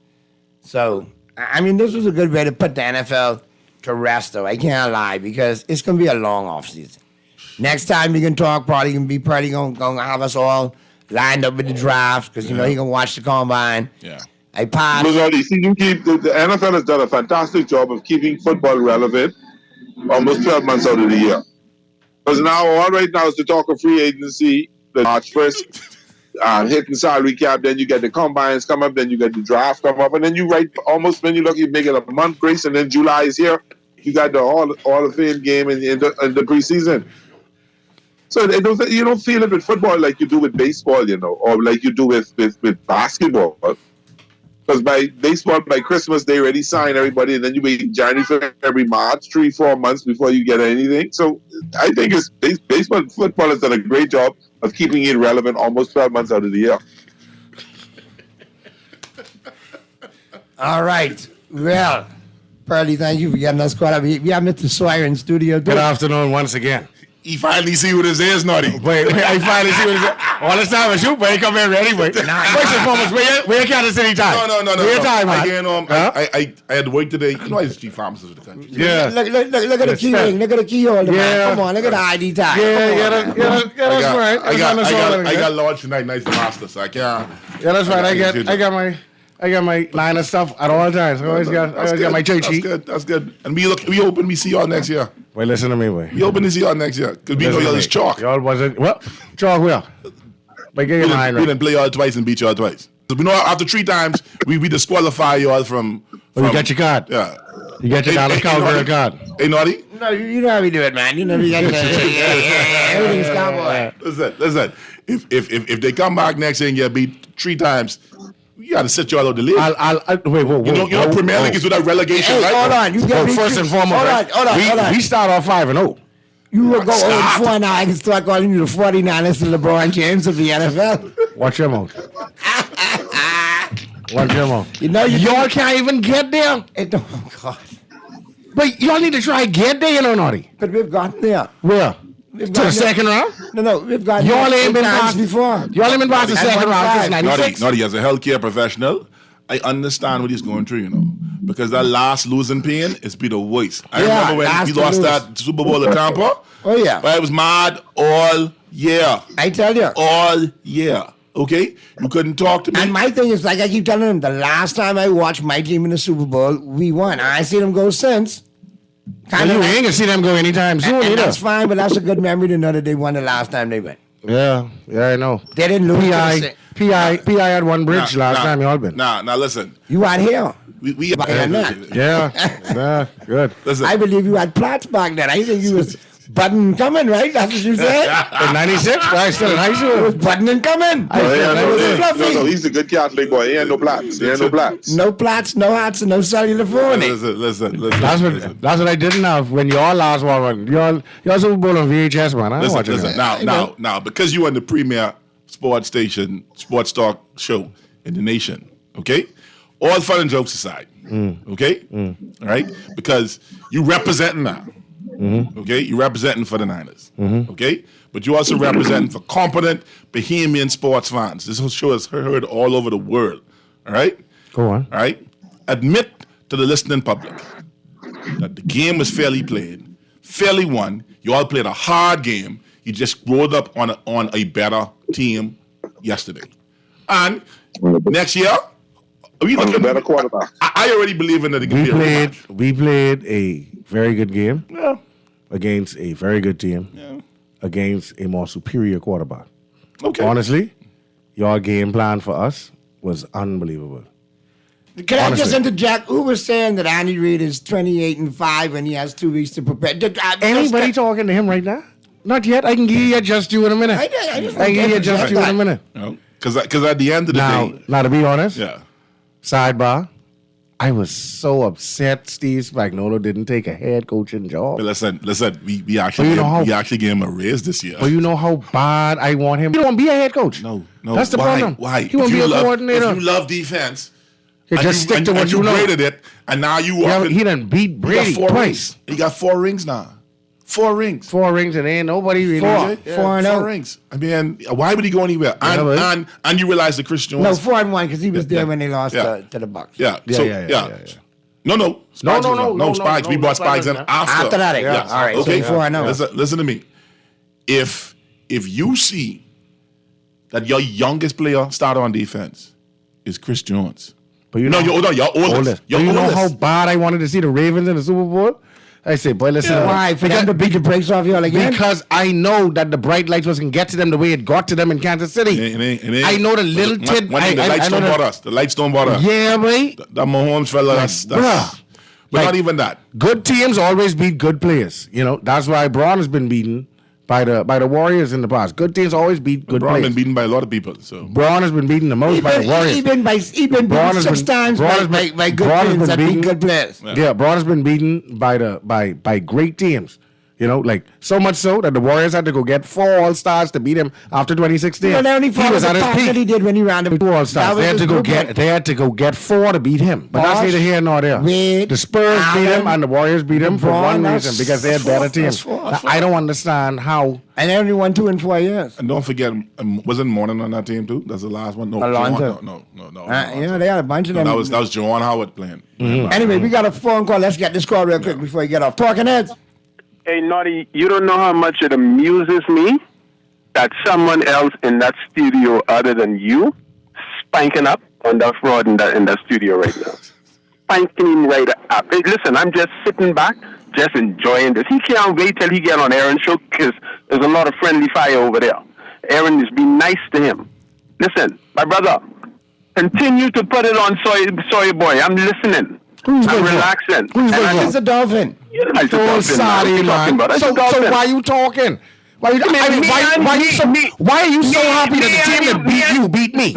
So, I mean, this was a good way to put the NFL to rest, though. I can't lie, because it's going to be a long offseason. Next time we can talk, probably going to have us all lined up with the draft, because, you know, he going to watch the combine.
Yeah.
I pass.
You keep the NFL has done a fantastic job of keeping football relevant almost 12 months out of the year. Because now, all right now is to talk of free agency, the March 1st, hitting salary cap, then you get the combines come up, then you get the draft come up, and then you write almost, when you look, you make it a month grace, and then July is here. You got the Hall of Fame game in the preseason. So you don't feel it with football like you do with baseball, you know, or like you do with basketball. Because by baseball, by Christmas, they already sign everybody, and then you wait January, February, March, 3-4 months before you get anything. So I think football has done a great job of keeping it relevant almost 12 months out of the year.
All right. Well, Pearly, thank you for getting us caught up. We have Mr. Sawyer in studio.
Good afternoon once again.
He finally see what his is, Naughty.
Wait, I finally see what his is. All this time was shoot, but he come here anyway. First and foremost, where Kansas City time?
No.
Where your time, man?
I had to wait today. You know, I was chief pharmacist of the country.
Yeah. Look at the key ring. Look at the key holder, man. Come on, look at the ID tag.
Yeah, that's right.
I got lodged tonight, nice to master, so I can't.
Yeah, that's right. I got my line of stuff at all times. I always got my cheat sheet.
That's good. And we open, we see y'all next year.
Wait, listen to me, boy.
We open to see y'all next year. Because we know y'all is chalk.
Y'all wasn't, well, chalk where?
We didn't play y'all twice and beat y'all twice. So we know after 3 times, we disqualify y'all from...
you got your card.
Yeah.
You got your Dallas Cowgirl card.
Hey, Naughty?
No, you know how we do it, man. You know we got everything's cowboy.
Listen. If they come back next year and get beat 3 times... You got to sit y'all out the league.
Wait, whoa.
You know Premier League is with that relegation, right?
Hold on. You get
first and foremost, hold on. We start off 5-0.
You will go 0-4 now. I can start calling you the 49ers and LeBron James of the NFL.
Watch your mouth. Watch your mouth.
You know
y'all can't even get there.
Oh, God.
But y'all need to try and get there, you know, Naughty.
But we've gotten there.
Where? To the second round?
No, we've got
Y'all ain't been past
before.
Y'all ain't been past the second round since 96.
Naughty, as a healthcare professional, I understand what he's going through, you know. Because that last losing pain is be the worst. I remember when we lost that Super Bowl at Tampa.
Oh, yeah.
But I was mad all year.
I tell you.
All year. Okay? You couldn't talk to me.
And my thing is, like I keep telling him, the last time I watched my team in the Super Bowl, we won. I ain't seen them go since.
You ain't gonna see them go anytime soon either.
That's fine, but that's a good memory to know that they won the last time they went.
Yeah, I know.
They didn't lose.
PI had one bridge last time y'all been.
Now listen.
You out here.
We
Yeah, good.
Listen.
I believe you had Platts back then. I think you was button coming, right? That's what you said?
In 96? I still in high school.
It was button and coming.
No, he's a good Catholic boy. He ain't no plats.
No plats, no hats, and no cellular phone.
Listen.
That's what I didn't have when y'all last one. Y'all Super Bowl on VHS, man. I watch it.
Now, because you on the premier sports station, sports talk show in the nation, okay? All fun and jokes aside, okay? All right? Because you representing now. Okay, you're representing for the Niners. Okay, but you're also representing for competent Bahamian sports fans. This whole show is heard all over the world. All right,
go on.
All right, admit to the listening public that the game was fairly played, fairly won. You all played a hard game. You just rolled up on a better team yesterday, and next year. We looking
a better quarterback.
I already believe in that.
We played a very good game. Yeah. Against a very good team. Yeah. Against a more superior quarterback.
Okay.
Honestly, your game plan for us was unbelievable.
Can I just interject? Who was saying that Andy Reid is 28-5 and he has 2 weeks to prepare?
Anybody talking to him right now? Not yet. I can give you just you in a minute. I can give you just you in a minute.
Because at the end of the day.
Now, to be honest.
Yeah.
Sidebar. I was so upset Steve Spagnuolo didn't take a head coaching job.
But listen, we actually gave him a raise this year.
But you know how bad I want him. He don't want to be a head coach.
No.
That's the problem.
Why?
He won't be a coordinator.
If you love defense,
just stick to what you know.
Graded it, and now you walk.
He done beat Brady twice.
He got 4 rings now. 4 rings.
4 rings, and ain't nobody really.
4 rings. I mean, why would he go anywhere? And you realize that Chris Jones.
No, 4-1 because he was there when they lost to the Bucs.
Yeah. No. Spikes. We brought Spikes in after
that. Yeah. All right.
Okay.
4-0.
Listen to me. If you see that your youngest player started on defense is Chris Jones,
but you know your oldest. You know how bad I wanted to see the Ravens in the Super Bowl. I say, boy, listen.
Why? For them to beat the brakes off y'all again?
Because I know that the bright lights wasn't get to them the way it got to them in Kansas City. I know the little tid.
The lights don't bother us. The lights don't bother us.
Yeah, boy.
That Mahomes fella, that's but not even that.
Good teams always beat good players. You know, that's why Braun has been beaten by the Warriors in the past. Good teams always beat good players.
Braun has been beaten by a lot of people. So
Braun has been beaten the most by the Warriors.
He been beaten 6 times by good players that beat good players.
Yeah, Braun has been beaten by great teams. You know, like so much so that the Warriors had to go get 4 All-Stars to beat him after 2016.
Well, he was at his peak. That he did when he ran the
2 All-Stars. They had to go get 4 to beat him. But that's neither here nor there. The Spurs beat him and the Warriors beat him for one reason, because they had better teams. I don't understand how.
And they only won 2 in 4 years.
And don't forget, wasn't Morning on that team too? That's the last one. No.
They had a bunch of them.
That was Juwan Howard playing.
Anyway, we got a phone call. Let's get this call real quick before you get off. Talking Heads.
Hey, Naughty, you don't know how much it amuses me that someone else in that studio other than you spanking up on that fraud in that studio right now. Spanking him right up. Hey, listen, I'm just sitting back, just enjoying this. He can't wait till he get on Aaron's show because there's a lot of friendly fire over there. Aaron is being nice to him. Listen, my brother, continue to put it on Sawyer Boy. I'm listening. I'm relaxing.
He's a dolphin.
So sorry, man. So why are you talking? Why are you so happy that the team that beat me?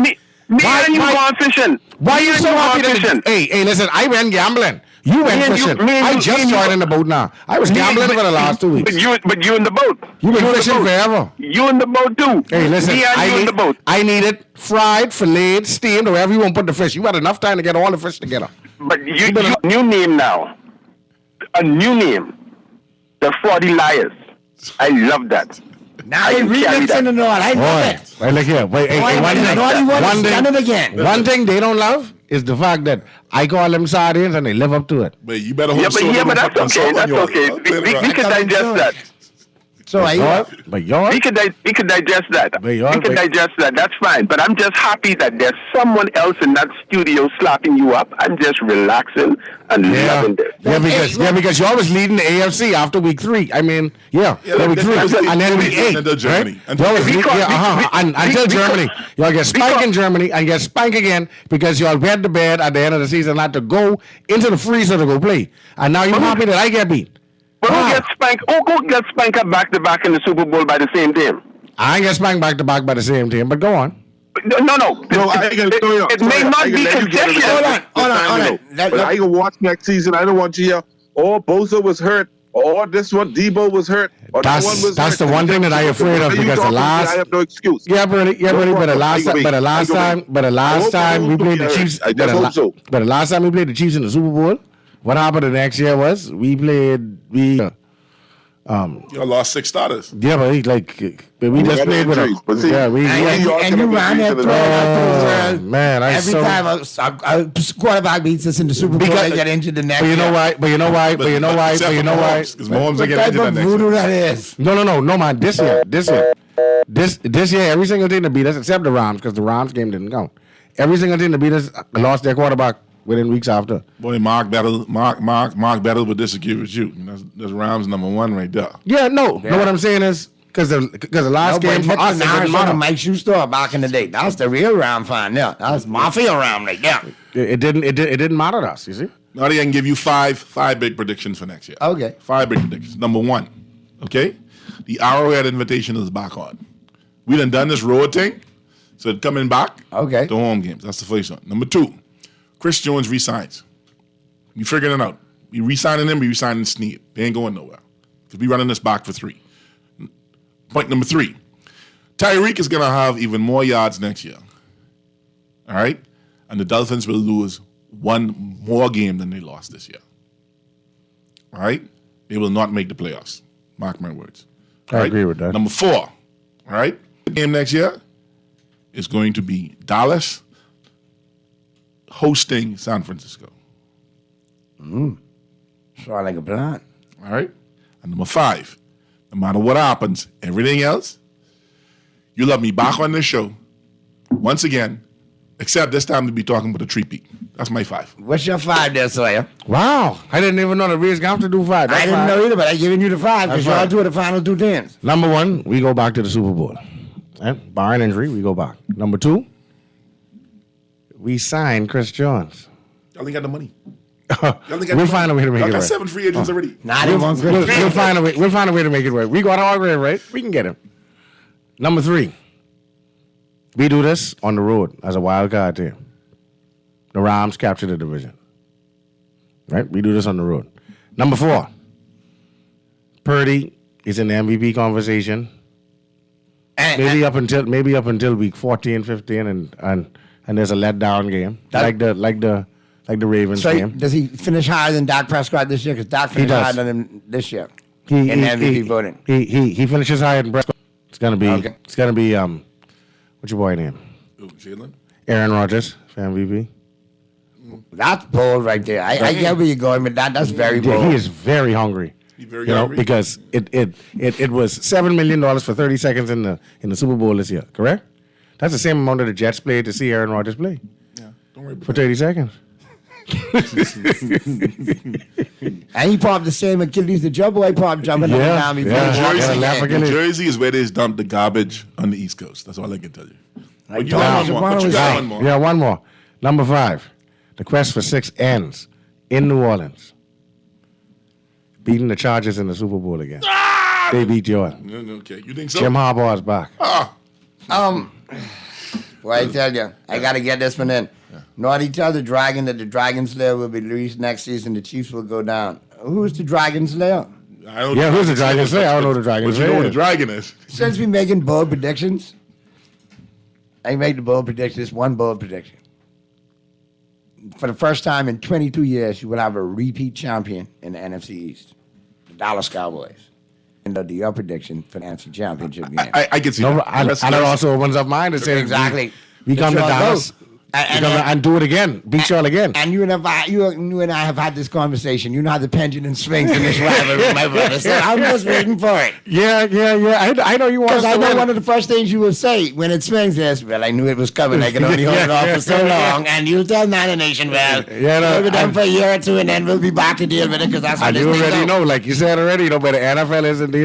Why are you going fishing?
Why are you so happy that Hey, listen, I went gambling. You went fishing. I just joined in the boat now. I was gambling for the last 2 weeks.
But you in the boat.
You've been fishing forever.
You in the boat too.
Hey, listen,
in the boat.
I need it fried, filleted, steamed, or wherever you want to put the fish. You had enough time to get all the fish together.
But you new name now. A new name. The 40 Liars. I love that.
Now they remixing the North. I love it.
Wait, look here. Wait, one thing they don't love is the fact that I call them sardines and they live up to it.
But you better
but that's okay. That's okay. We can digest that.
So
we can digest that. We can digest that. That's fine. But I'm just happy that there's someone else in that studio slapping you up. I'm just relaxing and loving it.
Because you're always leading the AFC after week 3. I mean, week 3 and then week 8.
Until Germany.
Until Germany. Y'all get spanked in Germany and get spanked again because y'all went to bed at the end of the season not to go into the freezer to go play. And now you're happy that I get beat.
But who gets spanked back to back in the Super Bowl by the same team?
I ain't get spanked back to back by the same team, but go on.
No. It may not be contentious.
Hold on. But I can watch next season. I don't want you here. Or Bosa was hurt. Or this one, Debo was hurt. Or that one was hurt.
That's the one thing that I'm afraid of because the last.
I have no excuse.
Yeah, Brady. But the last time we played the Chiefs. But the last time we played the Chiefs in the Super Bowl. What happened the next year was we
y'all lost 6 starters.
Yeah, but we just played with them.
And you ran that throw.
Man,
every time a quarterback beats us in the Super Bowl, they get injured the next year.
But you know why?
Because Mahomes will get injured the next year.
That is.
No, man. This year, every single team that beat us, except the Rams, because the Rams game didn't count. Every single team that beat us lost their quarterback within weeks after.
Boy, Mark Battle would disagree with you. That's Rams number 1 right there.
Yeah, no. What I'm saying is because the last game for us,
Mike Schuster back in the day. That was the real Ram fan. Yeah, that was Mafia Ram right there.
It didn't matter to us. You see.
Now I can give you five big predictions for next year.
Okay.
5 big predictions. Number 1, okay, the Arrowhead Invitation is back on. We done this road thing, so it's coming back.
Okay.
To home games. That's the first one. Number 2. Chris Jones resigns. We figuring it out. We resigning him, we resigning Snead. They ain't going nowhere. Because we running this back for 3. Point number 3. Tyreek is going to have even more yards next year. All right? And the Dolphins will lose 1 more game than they lost this year. All right? They will not make the playoffs. Mark my words.
I agree with that.
Number 4. All right? The game next year is going to be Dallas hosting San Francisco.
Sound like a plan.
All right? And number 5, no matter what happens, everything else, you'll have me back on this show once again, except this time to be talking about a 3-peat. That's my 5.
What's your 5 there, Sawyer?
Wow. I didn't even know the Rays got to do 5.
I didn't know either, but I'm giving you the 5 because y'all do the final 2 teams.
Number 1, we go back to the Super Bowl. And barring injury, we go back. Number 2, we sign Chris Jones.
Y'all ain't got the money.
We'll find a way to make it
right.
Got
7 free agents already.
We'll find a way. We'll find a way to make it right. We got Hargrave right. We can get him. Number 3, we do this on the road as a wild card team. The Rams capture the division. Right? We do this on the road. Number 4, Purdy is in the MVP conversation. Maybe up until week 14, 15, and there's a letdown game like the Ravens game.
Does he finish higher than Dak Prescott this year? Because Dak finished higher than him this year in MVP voting.
He finishes higher than Prescott. It's gonna be what's your boy name?
Jalen.
Aaron Rodgers for MVP.
That's bold right there. I get where you're going with that. That's very bold.
He is very hungry. Because it was $7 million for 30 seconds in the Super Bowl this year, correct? That's the same amount that the Jets played to see Aaron Rodgers play.
Yeah, don't worry about
for 30 seconds.
And he popped the same Achilles the Joe Boy popped jumping up and down.
New Jersey is where they dump the garbage on the East Coast. That's all I can tell you.
One more. Number 5, the quest for 6 ends in New Orleans. Beating the Chargers in the Super Bowl again. They beat yours.
Okay, you think so?
Jim Harbaugh's back.
Well, I tell you, I got to get this one in. Naughty tell the Dragon that the Dragon Slayer will be released next season. The Chiefs will go down. Who's the Dragon Slayer?
Who's the Dragon Slayer? I don't know the Dragon Slayer.
You know what the Dragon is.
Since we making bold predictions, I made the bold prediction. This one bold prediction. For the first time in 22 years, you will have a repeat champion in the NFC East, the Dallas Cowboys. And your prediction for the NFC Championship game.
I can see
No,
that.
and it also opens up mine to say
Exactly.
We come to
Let's all
Dallas.
go.
And do it again. Beat y'all again.
And you and I have had this conversation. You know how the pendulum swings in this rivalry, my brother. So I'm just waiting for it.
Yeah. I know you want
Because
to
I know
win.
one of the first things you will say when it swings is, well, I knew it was coming. I could only hold it off for so long. And you tell Niner Nation, well, we'll be done for a year or two, and then we'll be back to deal with it because that's how
And
this
you
thing
already
goes.
know, like you said already, but the NFL is indeed